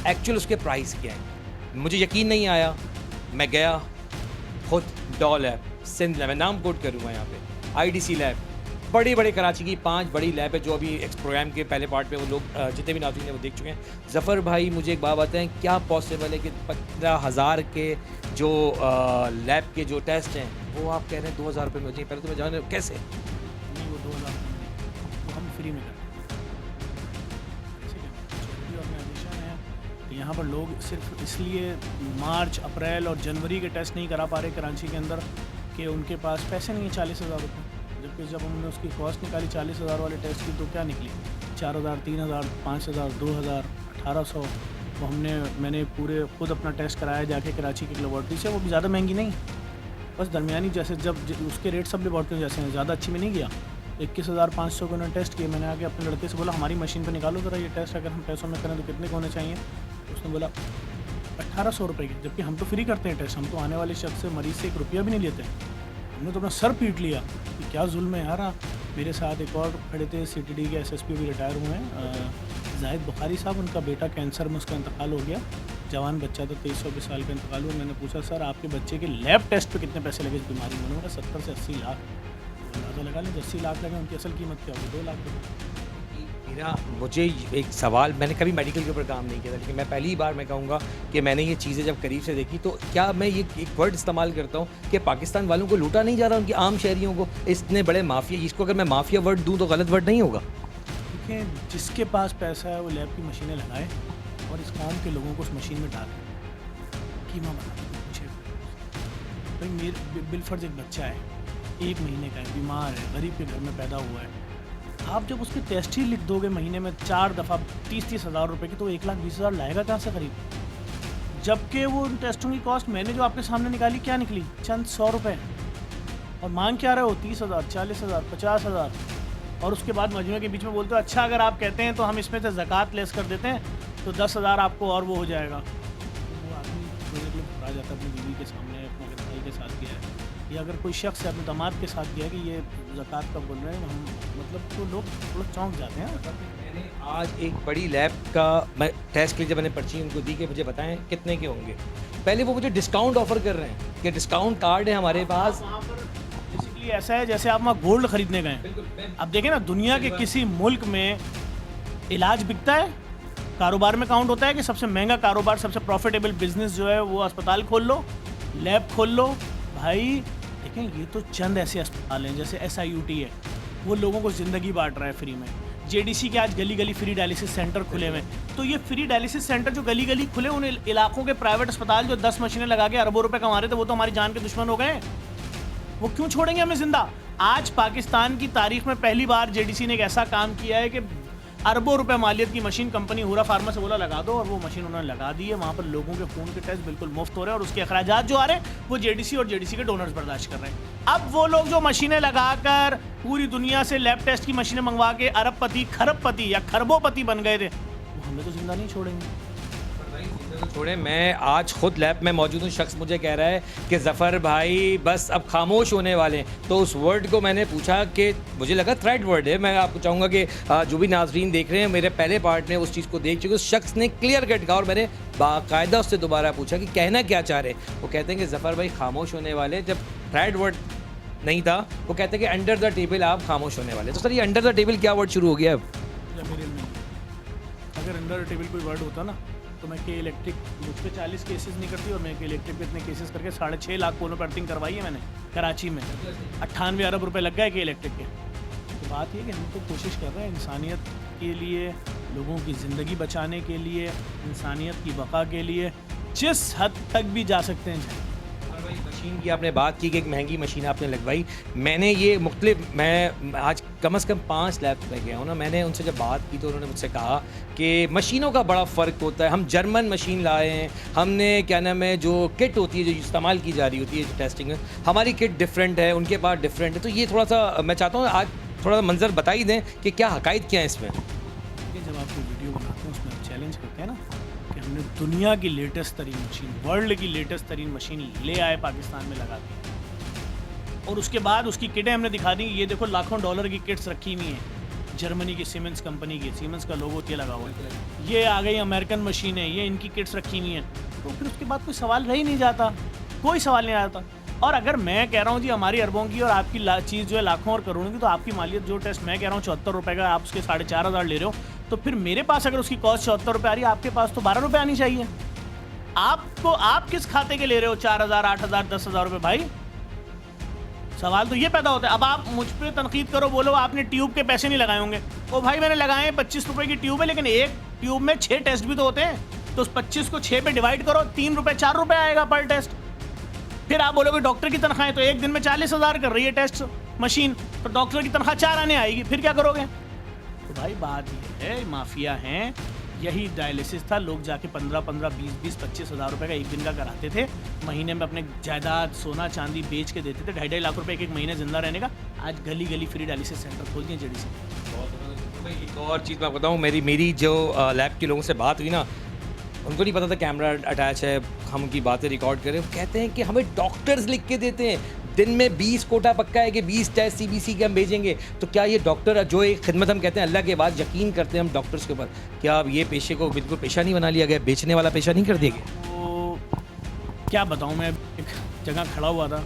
एक्चुअल उसके प्राइस क्या है। मुझे यकीन नहीं आया, मैं गया खुद डॉ लैब सिंध लैब, मैं नाम कोट करूँगा यहाँ पे, IDC लैब, बड़ी कराची की 5 बड़ी लैब है जो अभी इस प्रोग्राम के पहले पार्ट में वो लोग जितने भी नाज़रीन हैं वो देख चुके हैं। ज़फ़र भाई मुझे एक बात बताएं, क्या पॉसिबल है कि 15,000 के जो लैब के जो टेस्ट हैं वो आप कह रहे हैं 2,000 रुपये में हो जाए? पहले तो मैं जान रहा हूँ कैसे नहीं, वो 2000 रुपये में नहीं, वो हम फ्री में करते हैं। ऑर्गेनाइजेशन है तो यहाँ पर लोग सिर्फ इसलिए मार्च, अप्रैल और जनवरी के टेस्ट नहीं करा पा रहे कराची के अंदर कि उनके पास पैसे नहीं है 40,000 रुपये। जबकि जब हमने उसकी कॉस्ट निकाली 40,000 वाले टेस्ट की तो क्या निकली 4,000, 3,000, 5,000, 2,000, 1,800। तो मैंने पूरे खुद अपना टेस्ट कराया जाके कराची की लेबॉर्ट्री से। वो भी ज़्यादा महंगी नहीं, बस दरमियानी, जैसे जब उसके रेट सब लेबॉर्ट्री जैसे हैं, ज़्यादा अच्छी में नहीं गया। 21,500 को उन्होंने टेस्ट किए। मैंने आके अपने लड़के से बोला हमारी मशीन पर निकालो ज़रा ये टेस्ट, अगर हम पैसों में करें तो कितने के होने चाहिए। उसने बोला 1,800 रुपये के, जबकि हम तो फ्री करते हैं टेस्ट। हम तो आने वाले शख्स से, मरीज़ से 1 रुपया भी नहीं लेते। हमने तो अपना सर पीट लिया कि क्या जुल्म है यार। मेरे साथ एक और खड़े थे, CTD के SSP भी रिटायर हुए हैं, जाहिद बुखारी साहब। उनका बेटा कैंसर में उसका इंतकाल हो गया, जवान बच्चा था, 23-24 साल का इंतकाल हुआ। मैंने पूछा सर आपके बच्चे के लैब टेस्ट पे कितने पैसे लगे इस बीमारी में? उन्होंने 70 से 80 लाख। अंदाज़ा लगा लें 80 लाख लगे, उनकी असल कीमत क्या होगी? 2 लाख रुपये। मुझे एक सवाल, मैंने कभी मेडिकल के ऊपर काम नहीं किया था, लेकिन मैं पहली बार मैं कहूँगा कि मैंने ये चीज़ें जब करीब से देखी तो क्या मैं ये एक वर्ड इस्तेमाल करता हूँ कि पाकिस्तान वालों को लूटा नहीं जा रहा, उनकी आम शहरियों को, इतने बड़े माफिया। इसको अगर मैं माफिया वर्ड दूँ तो गलत वर्ड नहीं होगा? देखिए, जिसके पास पैसा है वो लैब की मशीनें लगाए और इस कौम के लोगों को उस मशीन में डालें, कीमा बना के पूछे। भाई मेरे बिलफर्ज एक बच्चा है, 1 महीने का है, बीमार है, गरीब के घर में पैदा हुआ है। आप जब उसके टेस्ट ही लिख दोगे महीने में 4 दफ़ा 30-30 हज़ार रुपये की, तो 1,20,000 लाएगा कहाँ से खरीद? जबकि वो उन टेस्टों की कॉस्ट मैंने जो आपके सामने निकाली क्या निकली? चंद 100 रुपये। और मांग क्या रहे हो? 30,000, 40,000, 50,000। और उसके बाद मजमूए के बीच में बोलते हो अच्छा अगर आप कहते हैं तो हम इसमें से ज़कात लेस कर देते हैं तो 10,000 आपको और वो हो जाएगा। तो वो आदमी थोड़े के लिए घबरा जाता है अपनी बीवी के सामने, अपने भाई के साथ गया है, या अगर कोई शख्स है अपने दामाद के साथ गया कि ये ज़कात का बोल रहे हैं हम, मतलब तो लोग थोड़ा चौंक जाते हैं। मैंने आज एक बड़ी लैब का मैं टेस्ट के लिए जब मैंने पर्ची उनको दी कि मुझे बताएं कितने के होंगे, पहले वो मुझे डिस्काउंट ऑफर कर रहे हैं कि डिस्काउंट कार्ड है हमारे पास। वहाँ पर बेसिकली ऐसा है जैसे आप वहाँ गोल्ड खरीदने गए। अब देखें ना, दुनिया के किसी मुल्क में इलाज बिकता है, कारोबार में काउंट होता है कि सबसे महंगा कारोबार, सबसे प्रॉफिटेबल बिजनेस जो है वो अस्पताल खोल लो, लैब खोल लो। भाई देखें, ये तो चंद ऐसे अस्पताल हैं जैसे SIUT है, वो लोगों को ज़िंदगी बांट रहा है फ्री में। JDC के आज गली गली फ्री डायलिसिस सेंटर खुले हुए हैं। तो ये फ्री डायलिसिस सेंटर जो गली गली खुले, उन इलाकों के प्राइवेट अस्पताल जो 10 मशीनें लगा के अरबों रुपए कमा रहे थे, वो तो हमारी जान के दुश्मन हो गए। वो क्यों छोड़ेंगे हमें जिंदा? आज पाकिस्तान की तारीख में पहली बार JDC ने एक ऐसा काम किया है कि अरबों रुपए मालियत की मशीन कंपनी हुरा फार्मा से बोला लगा दो, और वो मशीन उन्होंने लगा दी है। वहाँ पर लोगों के खून के टेस्ट बिल्कुल मुफ्त हो रहे हैं और उसके अखराजात जो आ रहे हैं वो JDC और JDC के डोनर्स बर्दाश्त कर रहे हैं। अब वो लोग जो मशीनें लगाकर पूरी दुनिया से लैब टेस्ट की मशीनें मंगवा के अरबपति, खरबपति या खरबोपति बन गए थे, वो हमें तो जिंदा नहीं छोड़ेंगे। छोड़े, मैं आज खुद लैब में मौजूद हूँ, शख्स मुझे कह रहा है कि ज़फ़र भाई बस अब खामोश होने वाले हैं। तो उस वर्ड को मैंने पूछा कि मुझे लगा थ्रेट वर्ड है। मैं आपको चाहूँगा कि जो भी नाजरीन देख रहे हैं मेरे पहले पार्ट में उस चीज़ को देख चुके, उस शख्स ने क्लियर कट कहा और मैंने बाकायदा उससे दोबारा पूछा कि कहना क्या चाह रहे हैं। वो कहते हैं कि ज़फ़र भाई खामोश होने वाले, जब थ्रेट वर्ड नहीं था वो कहते हैं कि अंडर द टेबल आप खामोश होने वाले। तो सर ये अंडर द टेबल क्या वर्ड शुरू हो गया अब? अगर अंडर द टेबल कोई वर्ड होता ना तो मैं के इलेक्ट्रिक, मुझ पर 40 केसेस नहीं करती और मैं के इलेक्ट्रिक पे इतने केसेस करके 6.5 लाख कोलों पर अर्थिंग करवाई है मैंने कराची में। 98 अरब रुपए लग गए के इलेक्ट्रिक के। तो बात ये कि हम तो कोशिश कर रहे हैं इंसानियत के लिए, लोगों की ज़िंदगी बचाने के लिए, इंसानियत की बका के लिए। जिस हद तक भी जा सकते हैं जाएं। और भाई मशीन की आपने बात की कि एक महंगी मशीन आपने लगवाई, मैंने ये मैं आज कम से कम 5 लैब पे गया हूँ ना, मैंने उनसे जब बात की तो उन्होंने मुझसे कहा कि मशीनों का बड़ा फ़र्क होता है। हम जर्मन मशीन लाए हैं, हमने क्या नाम है जो किट होती है जो इस्तेमाल की जा रही होती है जो टेस्टिंग में, हमारी किट डिफरेंट है, उनके पास डिफरेंट है। तो ये थोड़ा सा मैं चाहता हूँ आज थोड़ा सा मंजर बता ही दें कि क्या हकायत क्या है इसमें। जब आप कोई वीडियो बनाते हैं उसमें आप चैलेंज करते हैं ना कि हमने दुनिया की लेटेस्ट तरीन मशीन, वर्ल्ड की लेटेस्ट तरीन मशीन ले आए पाकिस्तान में लगा दी, और उसके बाद उसकी किटें हमने दिखा दी। ये देखो लाखों डॉलर की किट्स रखी हुई हैं, जर्मनी की सीमेंस कंपनी की, सीमेंस का लोगो ये लगा हुआ है। ये आ गई अमेरिकन मशीन है, ये इनकी किट्स रखी हुई हैं। तो फिर उसके बाद कोई सवाल रह ही नहीं जाता, कोई सवाल नहीं आता। और अगर मैं कह रहा हूँ जी हमारी अरबों की और आपकी चीज़ जो है लाखों और करोड़ों की, तो आपकी मालियत जो टेस्ट मैं कह रहा हूँ 74 रुपये का, आप उसके 4,500 ले रहे हो, तो फिर मेरे पास अगर उसकी कॉस्ट 74 रुपये आ रही है, आपके पास तो 12 रुपये आनी चाहिए। आपको आप किस खाते के ले रहे हो 4,000, 8,000, 10,000 रुपये? भाई सवाल तो ये पैदा होता है। अब आप मुझ पे तनकीद करो, बोलो आपने ट्यूब के पैसे नहीं लगाए होंगे। ओ भाई मैंने लगाए 25 रुपये की ट्यूब है, लेकिन एक ट्यूब में 6 टेस्ट भी तो होते हैं, तो उस 25 को 6 पे डिवाइड करो, 3 रुपये 4 रुपये आएगा पर टेस्ट। फिर आप बोलोगे डॉक्टर की तनख्वाहें तो एक दिन में 40,000 कर रही है टेस्ट मशीन, तो डॉक्टर की तनख्वाह 4 आने आएगी, फिर क्या करोगे? तो भाई बात ये है, माफिया हैं। यही डायलिसिस था, लोग जाके 15-15, 20-20, 25,000 रुपये का एक दिन का कराते थे, महीने में अपने जायदाद सोना चांदी बेच के देते थे, 2.5 लाख रुपए एक महीने जिंदा रहने का। आज गली गली फ्री डायलिसिस सेंटर खोल दिए जेडीसी। एक और चीज़ मैं बताऊँ, मेरी जो लैब के लोगों से बात हुई ना, उनको नहीं पता था कैमरा अटैच है, हम उनकी बातें रिकॉर्ड करें। वो कहते हैं कि हमें डॉक्टर्स लिख के देते हैं, दिन में 20 कोटा पक्का है कि 20 टेस्ट CBC के हम भेजेंगे। तो क्या ये डॉक्टर जो एक खिदमत हम कहते हैं अल्लाह के बाद यकीन करते हैं हम डॉक्टर्स के ऊपर, क्या अब ये पेशे को बिल्कुल पेशा नहीं बना लिया गया, बेचने वाला पेशा नहीं कर दिया गया? तो क्या बताऊँ, मैं एक जगह खड़ा हुआ था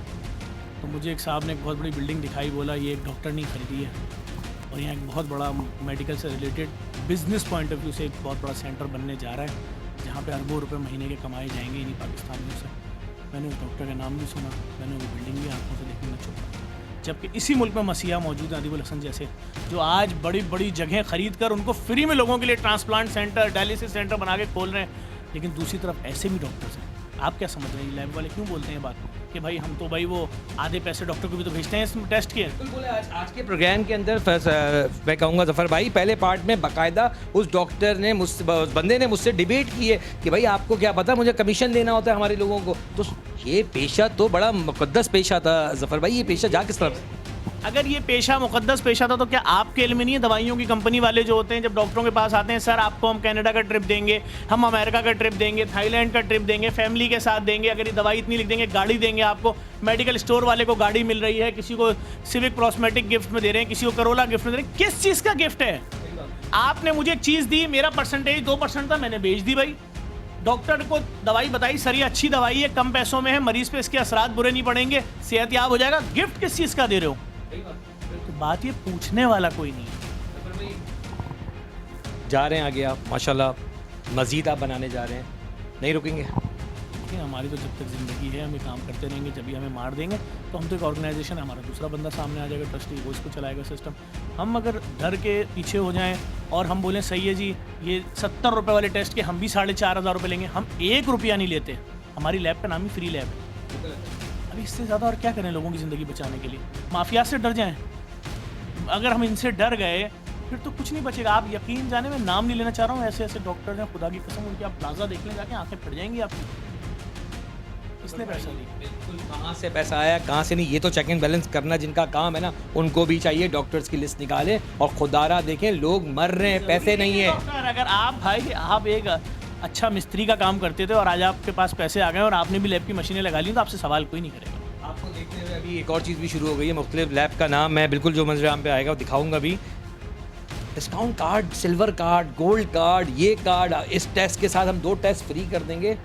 तो मुझे एक साहब ने एक बहुत बड़ी बिल्डिंग दिखाई, बोला ये एक डॉक्टर नहीं खरीदी है, और यहाँ एक बहुत बड़ा मेडिकल से related business point of view से एक बहुत बड़ा सेंटर बनने जा रहा है, जहाँ पे अरबों रुपए महीने के कमाए जाएंगे इन्हीं पाकिस्तानियों से। मैंने उस डॉक्टर का नाम भी सुना, मैंने वो बिल्डिंग भी आंखों से देखने में चुका। जबकि इसी मुल्क में मसीहा मौजूद है, अदीबुल हसन जैसे, जो आज बड़ी बड़ी जगह खरीद कर उनको फ्री में लोगों के लिए ट्रांसप्लांट सेंटर, डायलिसिस सेंटर बना के खोल रहे हैं। लेकिन दूसरी तरफ ऐसे भी डॉक्टर्स हैं। आप क्या समझ रहे हैं, लैब वाले क्यों बोलते हैं बात कि भाई हम तो भाई वो आधे पैसे डॉक्टर को भी तो भेजते हैं इस टेस्ट के? बिल्कुल बोले। आज के प्रोग्राम के अंदर मैं कहूँगा ज़फ़र भाई, पहले पार्ट में बाकायदा उस डॉक्टर ने उस बंदे ने मुझसे डिबेट की है कि भाई आपको क्या पता, मुझे कमीशन देना होता है हमारे लोगों को। तो ये पेशा तो बड़ा मुक़द्दस पेशा था ज़फ़र भाई, ये पेशा जा किस तरफ? अगर ये पेशा मुक़द्दस पेशा था तो क्या आपके इल्म में नहीं है? दवाइयों की कंपनी वाले जो होते हैं जब डॉक्टरों के पास आते हैं, सर आपको हम कनाडा का ट्रिप देंगे, हम अमेरिका का ट्रिप देंगे, थाईलैंड का ट्रिप देंगे, फैमिली के साथ देंगे, अगर ये दवाई इतनी लिख देंगे, गाड़ी देंगे आपको। मेडिकल स्टोर वाले को गाड़ी मिल रही है, किसी को सिविक प्रॉस्मेटिक गिफ्ट में दे रहे हैं, किसी को करोला गिफ्ट में दे रहे हैं। किस चीज़ का गिफ्ट है? आपने मुझे चीज़ दी, मेरा परसेंटेज 2% था, मैंने बेच दी भाई। डॉक्टर को दवाई बताई, सर ये अच्छी दवाई है, कम पैसों में है, मरीज पे इसके असरात बुरे नहीं पड़ेंगे, सेहत याब हो जाएगा। गिफ्ट किस चीज़ का दे रहे हो? तो बात ये पूछने वाला कोई नहीं है। जा रहे हैं आगे आप माशाल्लाह, मज़ीद आप बनाने जा रहे हैं, नहीं रुकेंगे? देखिए हमारी तो जब तक ज़िंदगी है हम ये काम करते रहेंगे, जब भी हमें मार देंगे तो हम तो एक ऑर्गेनाइजेशन है, हमारा दूसरा बंदा सामने आ जाएगा, ट्रस्टी, वो इसको चलाएगा सिस्टम। हम अगर डर के पीछे हो जाएं और हम बोलें सही है जी ये 70 रुपये वाले टेस्ट के हम भी 4,500 रुपये लेंगे, हम 1 रुपया नहीं लेते। हमारी लैब का नाम ही फ्री लैब है। अभी इससे ज़्यादा और क्या करें लोगों की ज़िंदगी बचाने के लिए? माफिया से डर जाएँ? अगर हम इनसे डर गए फिर तो कुछ नहीं बचेगा। आप यकीन जाने, मैं नाम नहीं लेना चाह रहा हूँ, ऐसे ऐसे डॉक्टर हैं, खुदा की कसम, उनकी आप प्लाजा देख लें जाके, आंखें फट जाएंगी आपकी। किसने पैसा दिया? बिल्कुल, कहाँ से पैसा आया कहाँ से नहीं, ये तो चेक एंड बैलेंस करना जिनका काम है ना, उनको भी चाहिए डॉक्टर्स की लिस्ट निकालें और खुदारा देखें लोग मर रहे हैं, पैसे नहीं है। डॉक्टर अगर आप भाई आप एक अच्छा मिस्त्री का काम करते थे और आज आपके पास पैसे आ गए और आपने भी लैब की मशीनें लगा ली, तो आपसे सवाल कोई नहीं करेगा। आपको देखते हुए अभी एक और चीज़ भी शुरू हो गई है, मुख्तलिफ लैब का नाम मैं बिल्कुल जो मंजराम पे आएगा वो दिखाऊंगा भी। Discount card, silver card, gold card, ये कार्ड, इस टेस्ट के साथ हम 2 टेस्ट फ्री कर देंगे।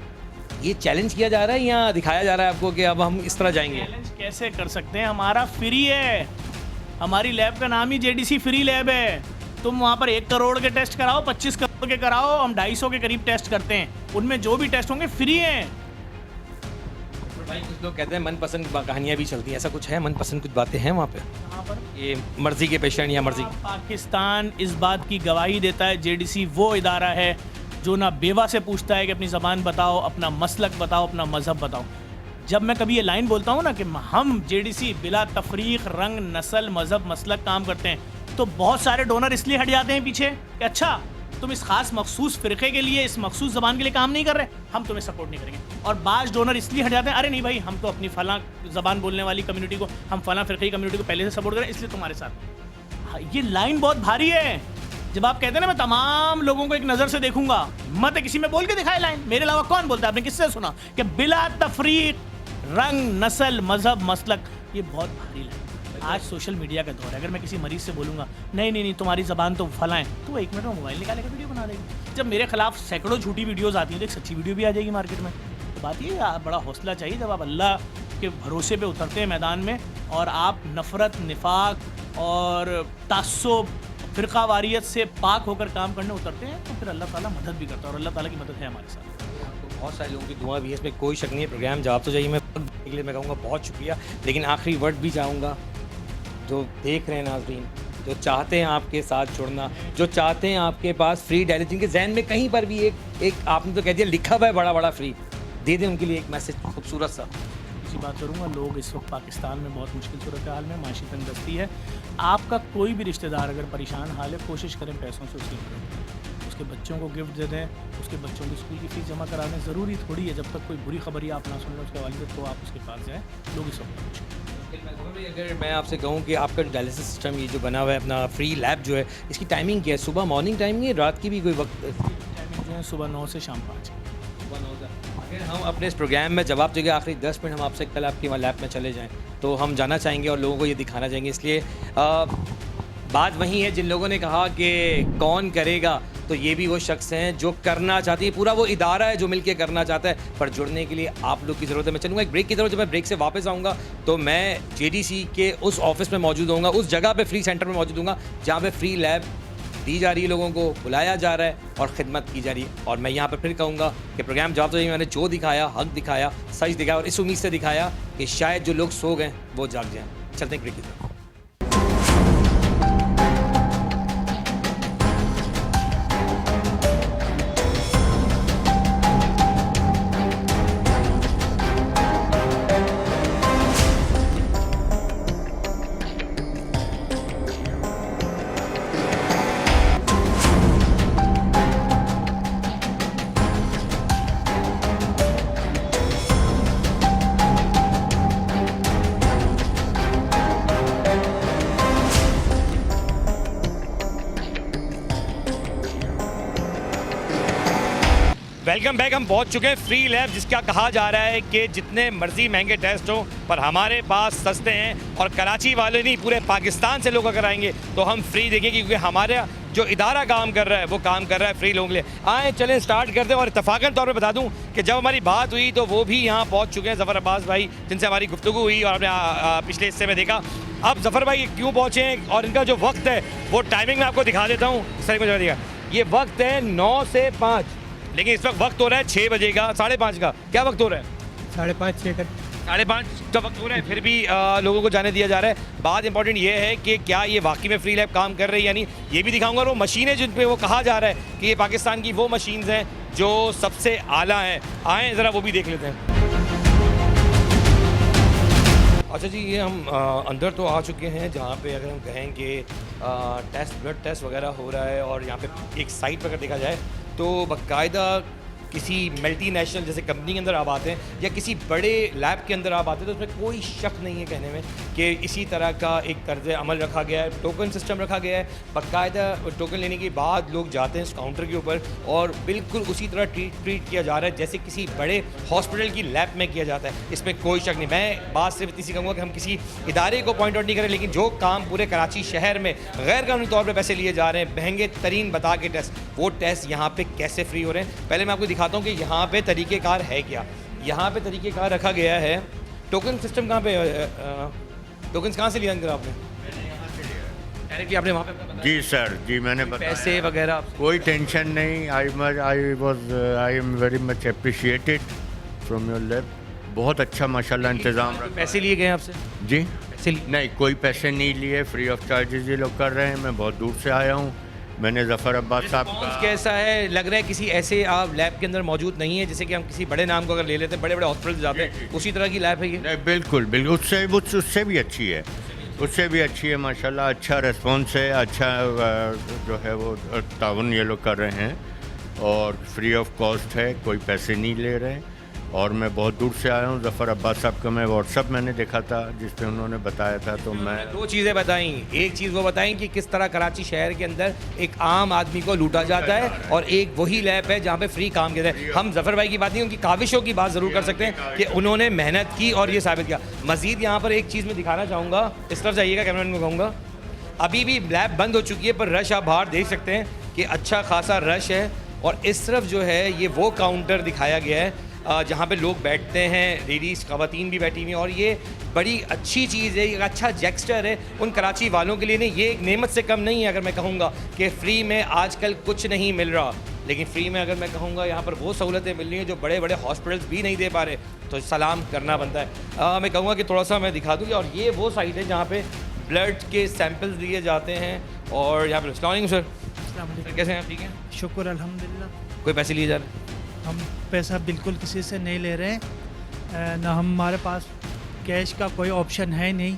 ये चैलेंज किया जा रहा है या दिखाया जा रहा है आपको कि अब हम इस तरह जाएंगे? चैलेंज कैसे कर सकते हैं? हमारा फ्री है, हमारी लैब का नाम ही JDC फ्री लैब है। तुम वहाँ पर 1 करोड़ के टेस्ट कराओ, 25 करोड़ के कराओ, हम 250 के करीब टेस्ट करते हैं, उनमें जो भी टेस्ट होंगे फ्री हैं। भाई कुछ लोग कहते हैं मनपसंद कहानियाँ भी चलती हैं, ऐसा कुछ है? मनपसंद कुछ बातें हैं वहाँ पे? कहाँ पर? ये मर्जी के पेशेंट या मर्जी? पाकिस्तान इस बात की गवाही देता है JDC वो इदारा है जो ना बेवा से पूछता है कि अपनी ज़बान बताओ, अपना मसलक बताओ, अपना मज़हब बताओ। जब मैं कभी ये लाइन बोलता हूँ ना कि हम जेडीसी बिला तफरीक रंग नस्ल मज़हब मसलक काम करते हैं, तो बहुत सारे डोनर इसलिए हट जाते हैं पीछे कि अच्छा तुम इस खास मखसूस फ़िरक़े के लिए, इस मखसूस ज़बान के लिए काम नहीं कर रहे, हम तुम्हें सपोर्ट नहीं करेंगे। और बाज़ डोनर इसलिए हट जाते हैं, अरे नहीं भाई, हम तो अपनी फ़लाँ ज़बान बोलने वाली कम्युनिटी को, हम फ़लाँ फ़िरक़े की कम्युनिटी को पहले से सपोर्ट करें, इसलिए तुम्हारे साथ। ये लाइन बहुत भारी है। जब आप कहते हैं ना मैं तमाम लोगों को एक नज़र से देखूंगा, मत किसी में बोल के दिखाए लाइन, मेरे अलावा कौन बोलता है? आपने किससे सुना कि बिला तफरीक रंग नस्ल मज़हब मसलक? ये बहुत भारी लाइन। आज सोशल मीडिया का दौर है। अगर मैं किसी मरीज़ से बोलूँगा नहीं तुम्हारी ज़बान तो फलां है, तो वो 1 मिनट में मोबाइल निकालेगा, वीडियो बना देगी। जब मेरे खिलाफ सैकड़ों झूठी वीडियोज़ आती हैं तो एक सच्ची वीडियो भी आ जाएगी मार्केट में। तो बात ये बड़ा हौसला चाहिए जब आप अल्लाह के भरोसे पे उतरते हैं मैदान में और आप नफ़रत, निफाक और तास्सुब, फ़िरका वारियत से पाक होकर काम करने उतरते हैं, तो फिर अल्लाह ताला मदद भी करता है और अल्लाह ताला की मदद है हमारे साथ। बहुत सारे लोगों की दुआ भी है, इसमें कोई शक नहीं है। प्रोग्राम जवाब तो चाहिए मैं के लिए मैं कहूँगा बहुत शुक्रिया, लेकिन आखिरी वर्ड भी चाहूँगा जो देख रहे हैं नाज़रीन, जो चाहते हैं आपके साथ जुड़ना, जो चाहते हैं आपके पास फ्री डायलिसिस, जिनके जहन में कहीं पर भी एक आपने तो कह दिया लिखा हुआ है बड़ा बड़ा फ्री, दे दें उनके लिए एक मैसेज खूबसूरत सा। इसी बात करूँगा, लोग इस वक्त पाकिस्तान में बहुत मुश्किल सूरत हाल में, माशी तंगदस्ती है। आपका कोई भी रिश्तेदार अगर परेशान हाल है, कोशिश करें पैसों से उसकी मदद करें, उसके बच्चों को गिफ्ट दे दें, उसके बच्चों की स्कूल की फ़ीस जमा करा दें। ज़रूरी थोड़ी है जब तक कोई बुरी खबर या आप ना सुन लो उसके वालिद, तो आप उसके पास जाएँ। लोग इस वक्त मुश्किल। अगर मैं आपसे कहूँ कि आपका डायलिसिस सिस्टम ये जो बना हुआ है अपना फ्री लैब जो है, इसकी टाइमिंग क्या है? सुबह मॉर्निंग टाइमिंग है, रात की भी कोई वक्त? टाइमिंग जो है सुबह 9 से शाम 5। अगर हम अपने इस प्रोग्राम में जवाब देंगे आखिरी 10 मिनट हम आपसे कल आपकी वहाँ लैब में चले जाएँ, तो हम जाना चाहेंगे और लोगों को ये दिखाना चाहेंगे। इसलिए बात वही है, जिन लोगों ने कहा कि कौन करेगा, तो ये भी वो शख्स हैं जो करना चाहती है, पूरा वो इदारा है जो मिलके करना चाहता है, पर जुड़ने के लिए आप लोग की ज़रूरत है। मैं चलूँगा एक ब्रेक की तरफ, जब मैं ब्रेक से वापस आऊँगा तो मैं जेडीसी के उस ऑफिस में मौजूद होऊंगा, उस जगह पे फ्री सेंटर में मौजूद होऊंगा जहाँ पे फ्री लैब दी जा रही है, लोगों को बुलाया जा रहा है और ख़िदमत की जा रही है। और मैं यहाँ पर फिर कहूँगा कि प्रोग्राम जवाब तो चाहिए मैंने जो दिखाया, हक दिखाया, सच दिखाया और इस उम्मीद से दिखाया कि शायद जो लोग सो गए वो जाग जाएँ। चलते हैं ब्रेक की तरफ। Welcome back. हम पहुंच चुके हैं फ्री लैब, जिसका कहा जा रहा है कि जितने मर्जी महंगे टेस्ट हों पर हमारे पास सस्ते हैं, और कराची वाले नहीं पूरे पाकिस्तान से लोग अगर आएंगे तो हम फ्री देंगे, क्योंकि हमारा जो इदारा काम कर रहा है वो काम कर रहा है फ्री लोगों के लिए। आए चलें स्टार्ट करते हैं। और इत्तफाकन तौर पे बता दूं कि जब हमारी बात हुई तो वो भी यहाँ पहुँच चुके हैं, ज़फ़र अब्बास भाई, जिनसे हमारी गुफ्तगू हुई और आपने पिछले हिस्से में देखा। अब ज़फ़र भाई क्यों पहुँचे हैं और इनका जो वक्त है वो टाइमिंग मैं आपको दिखा देता हूँ। सर को दिखा, ये वक्त है 9 से 5, लेकिन इस वक्त वक्त हो रहा है 6 बजे का, 5:30 का। क्या वक्त हो रहा है? 5:30 6 5:30 का वक्त हो रहा है, फिर भी लोगों को जाने दिया जा रहा है। बात इंपॉर्टेंट ये है कि क्या ये वाकई में फ्री लैब काम कर रही है या नहीं, ये भी दिखाऊंगा। और वो मशीनें जिन पे वो कहा जा रहा है कि ये पाकिस्तान की वो मशीन्स हैं जो सबसे आला हैं, आएँ ज़रा वो भी देख लेते हैं। अच्छा जी, ये हम अंदर तो आ चुके हैं जहाँ पे अगर हम कहें कि ब्लड टेस्ट वगैरह हो रहा है, और यहाँ पे एक साइट पर अगर देखा जाए तो बाकायदा किसी मल्टीनेशनल जैसे कंपनी के अंदर आप आते हैं या किसी बड़े लैब के अंदर आप आते हैं तो उसमें कोई शक नहीं है कहने में कि इसी तरह का एक तर्ज अमल रखा गया है, टोकन सिस्टम रखा गया है। बाकायदा टोकन लेने के बाद लोग जाते हैं इस काउंटर के ऊपर और बिल्कुल उसी तरह ट्रीट किया जा रहा है जैसे किसी बड़े हॉस्पिटल की लैब में किया जाता है, इसमें कोई शक नहीं। मैं बात सिर्फ इतनी सी कहूँगा कि हम किसी इदारे को पॉइंट आउट नहीं करें, लेकिन जो काम पूरे कराची शहर में गैर कानूनी तौर पर पैसे लिए जा रहे हैं, महंगे तरीन बता के टेस्ट, वो टेस्ट यहाँ पे कैसे फ्री हो रहे हैं। पहले मैं आपको दिखाता हूँ कि यहाँ पे तरीक़ेकार है क्या। यहाँ पे तरीक़ेकार रखा गया है। टोकन सिस्टम कहाँ पे, टोकन कहाँ से लिया अंदर आपने? डायरेक्टली आपने वहाँ पे? जी सर, जी मैंने पैसे वगैरह कोई टेंशन नहीं। I am very much appreciated from your lab. बहुत अच्छा माशाल्लाह इंतज़ाम रखा। पैसे लिए गए आपसे? जी पैसे नहीं, कोई पैसे नहीं लिए, फ्री ऑफ चार्जेस ये लोग कर रहे हैं। मैं बहुत दूर से आया हूँ, मैंने ज़फ़र अब्बास साहब रिस्पॉन्स का कैसा है? लग रहा है किसी ऐसे आप लैब के अंदर मौजूद नहीं है जैसे कि हम किसी बड़े नाम को अगर ले लेते हैं, बड़े बड़े हॉस्पिटल जाते हैं, उसी तरह की लैब है ये? नहीं, बिल्कुल बिल्कुल उससे भी अच्छी है, उससे भी अच्छी है माशाल्लाह। अच्छा रिस्पॉन्स है, अच्छा जो है वो ताउन ये लोग कर रहे हैं और फ्री ऑफ कॉस्ट है, कोई पैसे नहीं ले रहे। और मैं बहुत दूर से आया हूँ। ज़फ़र अब्बास साहब का मैं व्हाट्सअप मैंने देखा था जिस पे उन्होंने बताया था, तो मैं दो चीज़ें बताई। एक चीज़ वो बताई कि किस तरह कराची शहर के अंदर एक आम आदमी को लूटा जाता है, और एक वही लैब है जहाँ पे फ्री काम किया जाए। हम ज़फ़र भाई की बात नहीं, उनकी काविशों की बात ज़रूर कर सकते हैं कि उन्होंने मेहनत की और ये साबित किया। मज़ीद यहाँ पर एक चीज़ मैं दिखाना चाहूँगा, इस तरफ जाइएगा, कैमरामैन को कहूँगा। अभी भी लैब बंद हो चुकी है, पर रश आप बाहर देख सकते हैं कि अच्छा खासा रश है। और इस तरफ जो है ये वो काउंटर दिखाया गया है जहाँ पे लोग बैठते हैं, लेडीज़ ख़वातीन भी बैठी हुई हैं। और ये बड़ी अच्छी चीज़ है, एक अच्छा जेक्स्चर है उन कराची वालों के लिए। नहीं, ये एक नेमत से कम नहीं है अगर मैं कहूँगा कि फ़्री में आजकल कुछ नहीं मिल रहा, लेकिन फ्री में अगर मैं कहूँगा यहाँ पर वो सहूलतें मिल रही हैं जो बड़े बड़े हॉस्पिटल्स भी नहीं दे पा रहे, तो सलाम करना बनता है। मैं कहूँगा कि थोड़ा सा मैं दिखा दूँ। और ये वो साइट है जहाँ पे ब्लड के सैंपल्स लिए जाते हैं। और यहाँ पर अस्सलाम वालेकुम सर, कैसे हैं आप? ठीक हैं, शुक्र अल्हम्दुलिल्लाह। कोई पैसे लिए जा रहे हैं? हम पैसा बिल्कुल किसी से नहीं ले रहे हैं, ना हमारे पास कैश का कोई ऑप्शन है नहीं।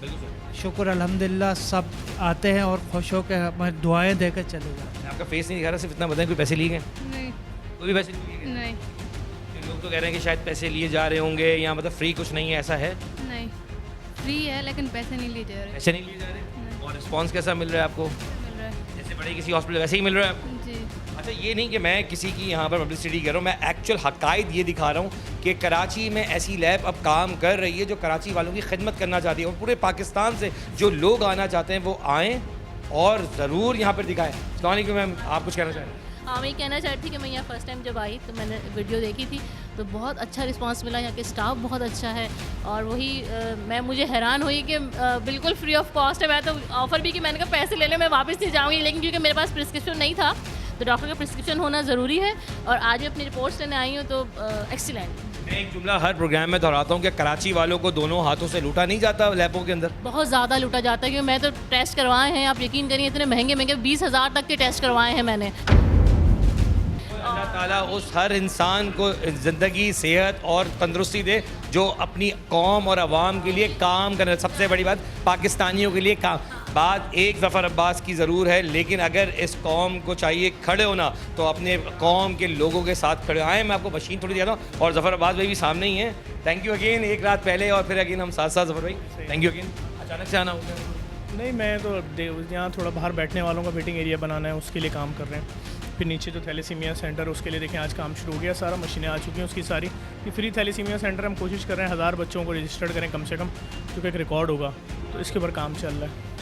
शुक्र अल्हम्दुलिल्लाह, सब आते हैं और खुश होकर हमारी दुआएं देकर चले जाते हैं। आपका फेस नहीं दिखा रहा, सिर्फ इतना बताएं, कोई पैसे लिए गए? नहीं कोई भी पैसे नहीं लिए गए? नहीं लोग तो कह रहे हैं कि शायद पैसे लिए जा रहे होंगे, या मतलब फ्री कुछ नहीं है, ऐसा है? नहीं, फ्री है लेकिन पैसे नहीं लिए जा रहे। पैसे नहीं लिए जा रहे? नहीं। और रिस्पॉन्स कैसा मिल रहा है आपको? मिल रहा है जैसे बड़े किसी हॉस्पिटल वैसे ही मिल रहा है आपको? जी। अच्छा, ये नहीं कि मैं किसी की यहाँ पर पब्लिसिटी कर रहा हूँ, मैं एक्चुअल हकायत ये दिखा रहा हूँ कि कराची में ऐसी लैब अब काम कर रही है जो कराची वालों की खिदमत करना चाहती है। और पूरे पाकिस्तान से जो लोग आना चाहते हैं वो आएँ और ज़रूर यहाँ पर दिखाएँ। तो मैम, आप कुछ कहना चाह रहे हैं? हाँ, मैं कहना चाहती थी कि मैं यहाँ फ़र्स्ट टाइम जब आई तो मैंने वीडियो देखी थी, तो बहुत अच्छा रिस्पांस मिला। यहाँ के स्टाफ बहुत अच्छा है। और वही मैं मुझे हैरान हुई कि बिल्कुल फ्री ऑफ कॉस्ट है। मैं तो ऑफ़र भी कि मैंने कहा पैसे ले ले, मैं वापस नहीं जाऊँगी, लेकिन क्योंकि मेरे पास प्रिस्क्रिप्शन नहीं था तो डॉक्टर का प्रिस्क्रिप्शन होना ज़रूरी है। और आज मैं अपनी रिपोर्ट्स लेने आई हूँ, तो एक्सीलेंट। मैं एक जुमला हर प्रोग्राम में दोहराता हूँ कि कराची वालों को दोनों हाथों से लूटा नहीं जाता लैबों के अंदर। बहुत ज़्यादा लूटा जाता है, क्योंकि मैं तो टेस्ट करवाए हैं, आप यकीन करिए, इतने महंगे महंगे 20,000 तक के टेस्ट करवाए हैं मैंने। अल्लाह ताला उस हर इंसान को ज़िंदगी, सेहत और तंदुरुस्ती दे जो अपनी कौम और आवाम के लिए काम कर रहे। सबसे बड़ी बात, पाकिस्तानियों के लिए काम। बात एक ज़फ़र अब्बास की ज़रूर है, लेकिन अगर इस कौम को चाहिए खड़े होना तो अपने कौम के लोगों के साथ खड़े आए। मैं आपको मशीन थोड़ी दिया था और ज़फ़र अब्बास भाई भी सामने ही हैं। थैंक यू अगेन, एक रात पहले और फिर अगेन हम साथ साथ। ज़फ़र भाई थैंक यू अगेन। अचानक से आना हो गया? नहीं, मैं तो यहाँ थोड़ा बाहर बैठने वालों का वेटिंग एरिया बनाना है, उसके लिए काम कर रहे हैं। फिर नीचे जो थैलेसीमिया सेंटर, उसके लिए देखें आज काम शुरू हो गया, सारा मशीनें आ चुकी हैं उसकी सारी। ये फ्री थैलेसीमिया सेंटर हम कोशिश कर रहे हैं 1000 बच्चों को रजिस्टर्ड करें कम से कम, क्योंकि एक रिकॉर्ड होगा, तो इसके ऊपर काम चल रहा है।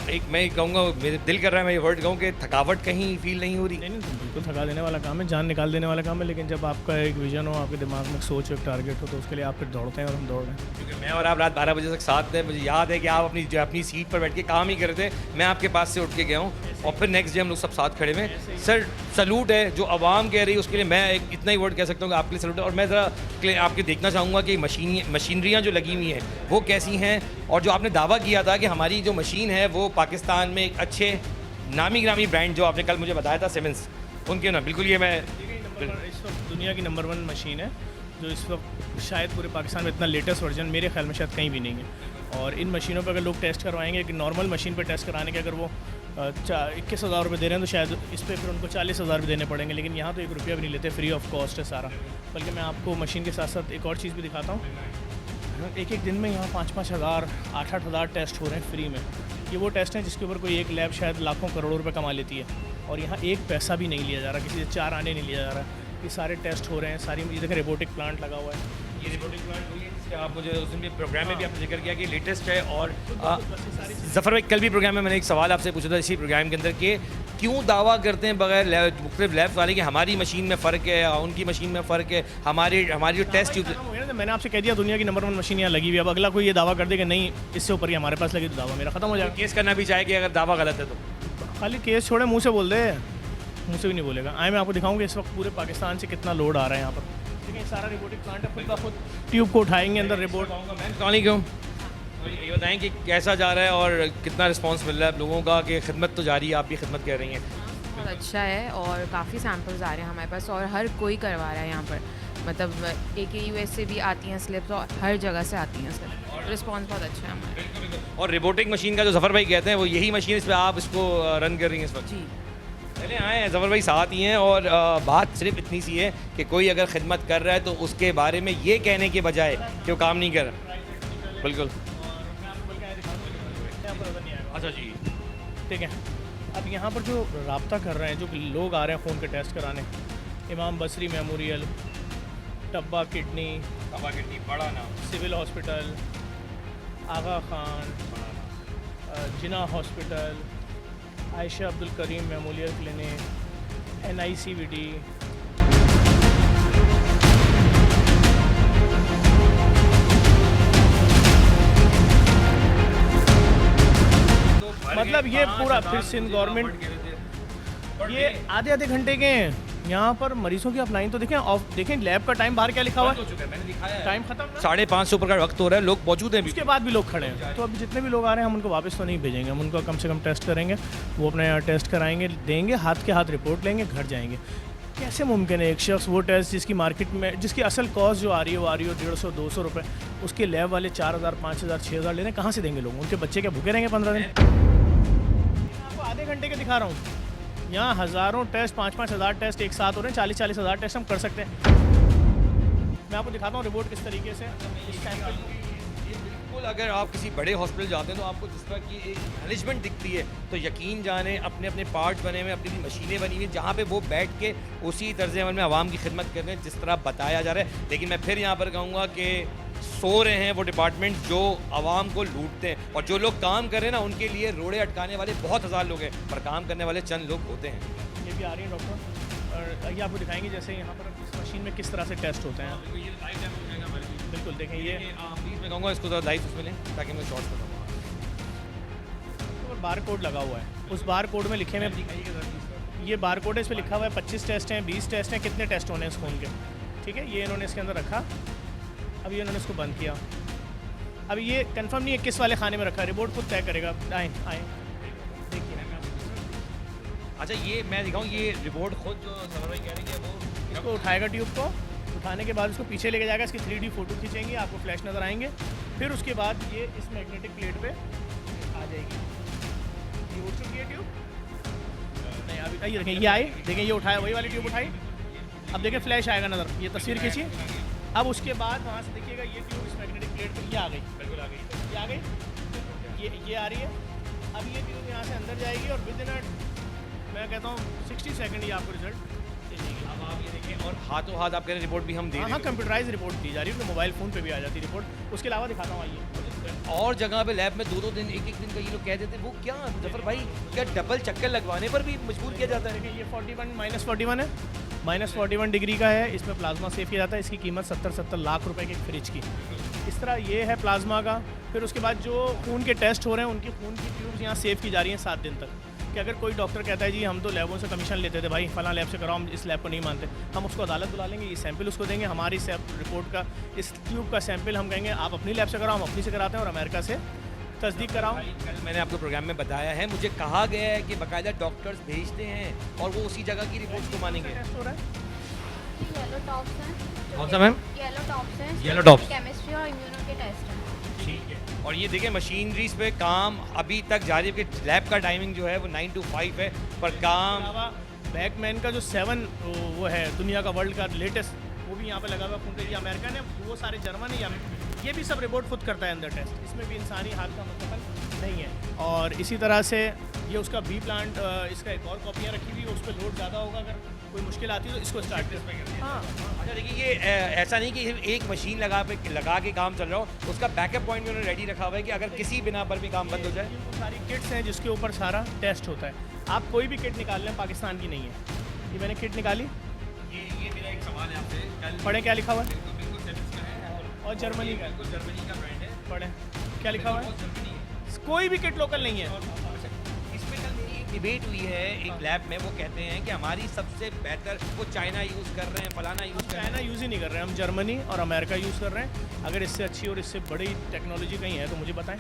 एक मैं कहूँगा, मेरे दिल कर रहा है मैं ये वर्ड कहूँ कि थकावट कहीं फील नहीं हो रही? नहीं, बिल्कुल थका देने वाला काम है, जान निकाल देने वाला काम है, लेकिन जब आपका एक विजन हो, आपके दिमाग में एक सोच हो, एक टारगेट हो, तो उसके लिए आप फिर दौड़ते हैं और हम दौड़ रहे हैं। क्योंकि मैं और आप रात 12 बजे तक साथ थे। मुझे याद है कि आप अपनी सीट पर बैठ के काम ही कर रहे थे, मैं आपके पास से उठ के गया हूँ और फिर नेक्स्ट डे हम लोग सब साथ खड़े हुए। सर सलूट है जो आवाम कह रही है, उसके लिए मैं एक इतना ही वर्ड कह सकता हूँ कि आपके लिए सलूट है। और मैं ज़रा आपके देखना चाहूँगा कि मशीनरियाँ जो लगी हुई हैं वो कैसी हैं, और जो आपने दावा किया था कि हमारी जो मशीन है वो पाकिस्तान में एक अच्छे नामी ग्रामी ब्रांड जो आपने कल मुझे बताया था सिमेंस, उनके ना बिल्कुल ये मैं इस वक्त दुनिया की नंबर 1 मशीन है, जो इस वक्त शायद पूरे पाकिस्तान में इतना लेटेस्ट वर्जन मेरे ख्याल में शायद कहीं भी नहीं है। और इन मशीनों पर अगर लोग टेस्ट करवाएंगे, कि नॉर्मल मशीन पर टेस्ट कराने के अगर वो 21,000 रुपये दे रहे हैं, तो शायद इस पर फिर उनको 40,000 भी देने पड़ेंगे। लेकिन यहाँ तो 1 रुपया भी नहीं लेते, फ्री ऑफ कॉस्ट है सारा। बल्कि मैं आपको मशीन के साथ साथ एक और चीज़ भी दिखाता हूँ। एक दिन में यहाँ 5-5 हज़ार 8-8 हज़ार टेस्ट हो रहे हैं फ्री में। ये वो टेस्ट हैं जिसके ऊपर कोई एक लैब शायद लाखों करोड़ों रुपए कमा लेती है, और यहाँ एक पैसा भी नहीं लिया जा रहा, किसी से 4 आने नहीं लिया जा रहा। ये सारे टेस्ट हो रहे हैं, सारी ये देखें रोबोटिक प्लांट लगा हुआ है। ये रिपोर्टिंग प्लांट हुई है जिसके आप मुझे उस दिन भी प्रोग्राम में भी आपने जिक्र किया कि लेटेस्ट है। और ज़फ़र भाई, कल भी प्रोग्राम में मैंने एक सवाल आपसे पूछा था इसी प्रोग्राम के अंदर कि क्यों दावा करते हैं बगैर मुख्तलिफ लैब वाले कि हमारी मशीन में फ़र्क है, उनकी मशीन में फ़र्क है, हमारी जो टेस्ट मैंने आपसे कह दिया दुनिया की नंबर 1 मशीन यहाँ लगी हुई है। अब अगला कोई ये दावा कर दे कि नहीं इससे ऊपर ही हमारे पास लगी, तो दावा मेरा ख़त्म हो जाएगा। केस करना भी चाहे कि अगर दावा गलत है तो खाली केस छोड़े, मुँह से बोल दे, मुँह से भी नहीं बोलेगा। आए मैं आपको दिखाऊंगा इस वक्त पूरे पाकिस्तान से कितना लोड आ रहा है यहाँ पर। ठीक है, सारा रोबोटिक प्लांट है, खुद का खुद ट्यूब को उठाएंगे अंदर रिपोर्ट। क्यों ये बताएं कि कैसा जा रहा है और कितना रिस्पांस मिल रहा है लोगों का, कि खिदमत तो जारी है, आप भी खिदमत कर रही हैं? बहुत अच्छा है और काफ़ी सैम्पल्स आ रहे हैं हमारे पास और हर कोई करवा रहा है यहाँ पर। मतलब AKUS से भी आती हैं स्लिप्स और हर जगह से आती हैं स्लिप। रिस्पॉन्स बहुत अच्छा है हमारा। और रिपोर्टिंग मशीन का जो जफ़र भाई कहते हैं वो यही मशीन इस पर आप इसको रन कर रही हैं इस वक्त? जी चले आए हैं जफ़र भाई साथ ही हैं और बात सिर्फ इतनी सी है कि कोई अगर खिदमत कर रहा है तो उसके बारे में ये कहने के बजाय कि वो काम नहीं कर रहा। बिल्कुल। अच्छा जी, ठीक है। अब यहाँ पर जो राब्ता कर रहे हैं, जो लोग आ रहे हैं ख़ून के टेस्ट कराने, इमाम बसरी मेमोरियल, टब्बा किडनी, बड़ा नाम, सिविल हॉस्पिटल, आगा खान, जिना hospital, Ayesha Abdul Karim memorial clinic, NICVD, मतलब ये पूरा फिर सिंध गवर्नमेंट ये आधे घंटे के हैं यहाँ पर मरीजों की अपलाइन तो देखें। ऑफ देखें लैब का टाइम बाहर क्या लिखा हुआ है, टाइम खत्म ना? 5:30 से ऊपर का वक्त हो रहा है, लोग मौजूद हैं अभी। उसके बाद भी लोग खड़े हैं। तो अभी जितने भी लोग आ रहे हैं हम उनको वापस तो नहीं भेजेंगे, हम उनको कम से कम टेस्ट करेंगे, वो अपने यहाँ टेस्ट कराएंगे, देंगे, हाथ के हाथ रिपोर्ट लेंगे, घर जाएंगे। कैसे मुमकिन है एक शख्स वो टेस्ट जिसकी मार्केट में जिसकी असल कॉस्ट जो आ रही है 150-200 रुपये, उसके लैब वाले 4000, 5000, 6000 ले रहे हैं, कहाँ से देंगे लोग? उनके बच्चे क्या भूखे रहेंगे 15 दिन? आपको आधे घंटे के दिखा रहा हूँ, यहाँ हज़ारों टेस्ट, 5-5 हज़ार टेस्ट एक साथ हो रहे हैं, 40-40 हज़ार टेस्ट हम कर सकते हैं। मैं आपको दिखाता हूँ रिपोर्ट किस तरीके से बिल्कुल। अगर आप किसी बड़े हॉस्पिटल जाते हैं तो आपको जिस तरह की एक मैनेजमेंट दिखती है तो यकीन जाने अपने अपने पार्ट्स बने हुए, अपनी मशीनें बनी हुई, जहाँ पे वो बैठ के उसी तर्ज अमल में आवाम की खिदमत कर रहे हैं जिस तरह बताया जा रहा है। लेकिन मैं फिर यहाँ पर कहूँगा कि सो रहे हैं वो डिपार्टमेंट जो आवाम को लूटते हैं, और जो लोग काम कर रहे हैं ना उनके लिए रोड़े अटकाने वाले बहुत हज़ार लोग हैं, पर काम करने वाले चंद लोग होते हैं। ये भी आ रही है डॉक्टर, और ये आपको दिखाएंगे जैसे यहाँ पर इस मशीन में किस तरह से टेस्ट होते हैं। बिल्कुल देखें ये प्लीज़ मैं कहूँगा इसको लाइव उसमें लें ताकि मैं शॉर्ट्स बताऊँ। बार कोड लगा हुआ है, उस बार कोड में लिखे हुए ये बार कोड है, इस पर लिखा हुआ है 25 टेस्ट हैं, 20 टेस्ट हैं, कितने टेस्ट होने हैं इस खून के। ठीक है, ये इन्होंने इसके अंदर रखा, अभी इन्होंने इसको बंद किया। अब ये कंफर्म नहीं है किस वाले खाने में रखा है, रिपोर्ट खुद तय करेगा। आए देखिए। अच्छा ये मैं दिखाऊँ, ये रिपोर्ट खुद जो सवर भाई कह रही है वो इसको उठाएगा, ट्यूब को उठाने के बाद उसको पीछे लेके जाएगा, इसकी 3D फोटो खींचेंगे, आपको फ्लैश नज़र आएंगे, फिर उसके बाद ये इस मैग्नेटिक प्लेट पे आ जाएगी। ये उठ चुकी है ट्यूब, नहीं अभी ये देखें, ये आई, देखें ये उठाया, वही वाली ट्यूब उठाई, अब देखें फ्लैश आएगा नज़र, ये तस्वीर खींची। अब उसके बाद वहाँ से देखिएगा ये ट्यूब इस मैग्नेटिक प्लेट पर ये आ गई, बिल्कुल आ गई, ये आ गई, ये आ रही है। अब ये ट्यूब यहाँ से अंदर जाएगी और विद इन मैं कहता हूँ 60 सेकंड ये आपको रिजल्ट दे देगी। अब आप ये देखें, और हाथों हाथ आप कह रहे हैं रिपोर्ट भी हम दे रहे हैं। हाँ, कंप्यूटराइज रिपोर्ट दी जा रही है, तो मोबाइल फ़ोन पे भी आ जाती है रिपोर्ट। उसके अलावा दिखाता हूँ, आइए। और जगह पे लैब में 2-2 दिन, 1-1 दिन का ये लोग कह देते हैं, वो क्या जफर भाई, क्या डबल चक्कर लगवाने पर भी मजबूर किया जाता है? देखिए ये 41 है, -41 डिग्री का है, इसमें प्लाज्मा सेव किया जाता है, इसकी कीमत 70 लाख रुपए की फ्रिज की। इस तरह ये है प्लाज्मा का। फिर उसके बाद जो खून के टेस्ट हो रहे हैं उनकी खून की ट्यूब्स यहाँ सेव की जा रही हैं 7 दिन तक, कि अगर कोई डॉक्टर कहता है जी हम तो लैबों से कमीशन लेते थे भाई, फलां लैब से कराओ, हम इस लैब को नहीं मानते, हम उसको अदालत बुला लेंगे, ये सैंपल उसको देंगे, हमारी रिपोर्ट का इस ट्यूब का सैंपल हम कहेंगे आप अपनी लैब से कराओ, हम अपनी से कराते हैं, और अमेरिका से तस्दीक कराओ। कल मैंने आपको प्रोग्राम में बताया है, मुझे कहा गया है कि बाकायदा डॉक्टर्स भेजते हैं और वो उसी जगह की रिपोर्ट को मानेंगे। टेस्ट हो रहा है, येलो टॉप्स हैं। कौन सा मैम? येलो टॉप्स हैं। Yellow tops. केमिस्ट्री और इम्यूनो के टेस्ट हैं। ठीक है। और ये देखें मशीनरीज पे काम अभी तक जारी है, कि लैब का टाइमिंग जो है वो 9 to 5 है, पर काम बैकमैन का जो 7 वो है दुनिया का वर्ल्ड का लेटेस्ट, वो भी यहाँ पे लगा हुआ है। ये अमेरिकन है, वो सारे जर्मन है, ये भी सब रिपोर्ट खुद करता है अंदर टेस्ट, इसमें भी इंसानी हाथ का मुस्तकल नहीं है। और इसी तरह से ये उसका बी प्लांट, इसका एक और कॉपियाँ रखी हुई है, उस पर लोड ज़्यादा होगा, अगर कोई मुश्किल आती है तो इसको स्टार्ट कर। हाँ, अच्छा देखिए, ये ऐसा नहीं कि एक मशीन लगा के काम चल रहा हो, उसका बैकअप पॉइंट भी उन्होंने रेडी रखा हुआ है कि अगर किसी बिना पर भी काम बंद हो जाए। वो सारी किट्स हैं जिसके ऊपर सारा टेस्ट होता है। आप कोई भी किट निकाल लें, पाकिस्तान की नहीं है। ये मैंने किट निकाली, ये मेरा एक सवाल है आपसे, कल पढ़े क्या लिखा हुआ है, बिल्कुल सेटिस का है और जर्मनी का, बिल्कुल जर्मनी का ब्रांड है, पढ़े क्या लिखा हुआ है। जर्मनी है। कोई भी किट लोकल नहीं है। इस पे कल मेरी एक डिबेट हुई है एक लैब में, वो कहते हैं कि हमारी सबसे बेहतर वो चाइना यूज़ कर रहे हैं, फलाना यूज़ कर रहे हैं। चाइना यूज़ ही नहीं कर रहे हैं, हम जर्मनी और अमेरिका यूज़ कर रहे हैं। अगर इससे अच्छी और इससे बड़ी टेक्नोलॉजी कहीं है तो मुझे बताएं,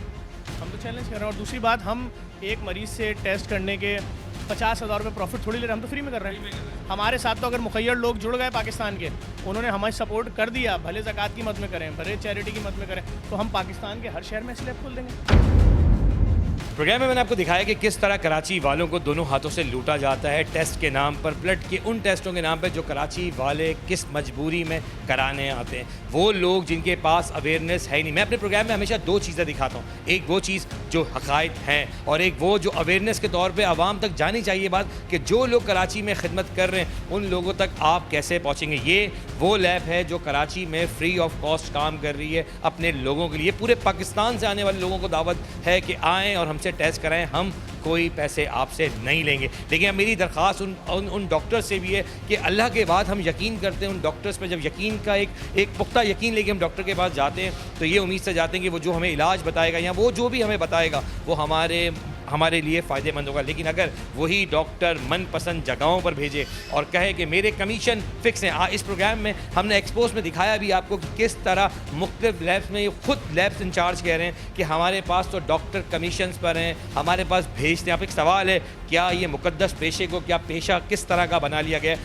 हम तो चैलेंज कर रहे हैं। और दूसरी बात, हम एक मरीज़ से टेस्ट करने के 50,000 रुपये प्रॉफिट थोड़ी ले रहे हैं, हम तो फ्री में कर रहे हैं। हमारे साथ तो अगर मुखैर लोग जुड़ गए पाकिस्तान के, उन्होंने हमें सपोर्ट कर दिया, भले ज़कात की मद में करें, भले चैरिटी की मद में करें, तो हम पाकिस्तान के हर शहर में ऐसे लैब खोल देंगे। प्रोग्राम में मैंने आपको दिखाया कि किस तरह कराची वालों को दोनों हाथों से लूटा जाता है टेस्ट के नाम पर, ब्लड के उन टेस्टों के नाम पर जो कराची वाले किस मजबूरी में कराने आते हैं, वो लोग जिनके पास अवेयरनेस है ही नहीं। मैं अपने प्रोग्राम में हमेशा दो चीज़ें दिखाता हूँ, एक वो चीज़ जो हक़ाइक़ हैं और एक वो जो अवेयरनेस के तौर पे आवाम तक जानी चाहिए बात कि जो लोग कराची में खिदमत कर रहे हैं उन लोगों तक आप कैसे पहुँचेंगे। ये वो लैब है जो कराची में फ्री ऑफ कॉस्ट काम कर रही है अपने लोगों के लिए। पूरे पाकिस्तान से आने वाले लोगों को दावत है कि आएँ और हमसे टेस्ट कराएं, हम कोई पैसे आपसे नहीं लेंगे। लेकिन अब मेरी दरख्वास्त उन डॉक्टर से भी है कि अल्लाह के बाद हम यकीन करते हैं उन डॉक्टर्स पर। जब यकीन का एक पुख्ता यकीन लेके हम डॉक्टर के पास जाते हैं तो ये उम्मीद से जाते हैं कि वो जो हमें इलाज बताएगा या वो जो भी हमें बताएगा वो हमारे लिए फ़ायदेमंद होगा। लेकिन अगर वही डॉक्टर मनपसंद जगहों पर भेजे और कहे कि मेरे कमीशन फ़िक्स हैं, इस प्रोग्राम में हमने एक्सपोज में दिखाया भी आपको कि किस तरह मुख्तलिफ लैब्स में खुद लैब्स इंचार्ज कह रहे हैं कि हमारे पास तो डॉक्टर कमीशंस पर हैं, हमारे पास भेजते हैं। आप एक सवाल है, क्या ये मुक़द्दस पेशे को क्या पेशा किस तरह का बना लिया गया?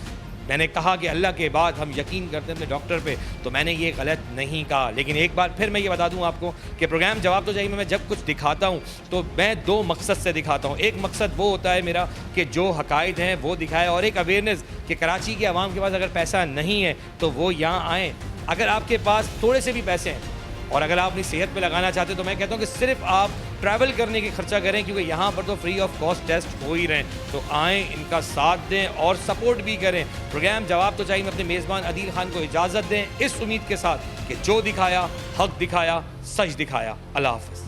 मैंने कहा कि अल्लाह के बाद हम यकीन करते हैं अपने डॉक्टर पे, तो मैंने ये गलत नहीं कहा। लेकिन एक बार फिर मैं ये बता दूं आपको कि प्रोग्राम जवाब तो चाहिए में मैं जब कुछ दिखाता हूं तो मैं दो मकसद से दिखाता हूं। एक मकसद वो होता है मेरा कि जो हक़ाइक़ हैं वो दिखाए, और एक अवेयरनेस कि कराची के आवाम के पास अगर पैसा नहीं है तो वो यहाँ आएँ। अगर आपके पास थोड़े से भी पैसे हैं और अगर आप अपनी सेहत पे लगाना चाहते हैं तो मैं कहता हूँ कि सिर्फ आप ट्रैवल करने की खर्चा करें, क्योंकि यहाँ पर तो फ्री ऑफ कॉस्ट टेस्ट हो ही रहे हैं। तो आएँ, इनका साथ दें और सपोर्ट भी करें। प्रोग्राम जवाब तो चाहिए में अपने मेज़बान अदील खान को इजाज़त दें इस उम्मीद के साथ कि जो दिखाया हक दिखाया, सच दिखाया। अल्लाह हाफ़िज़।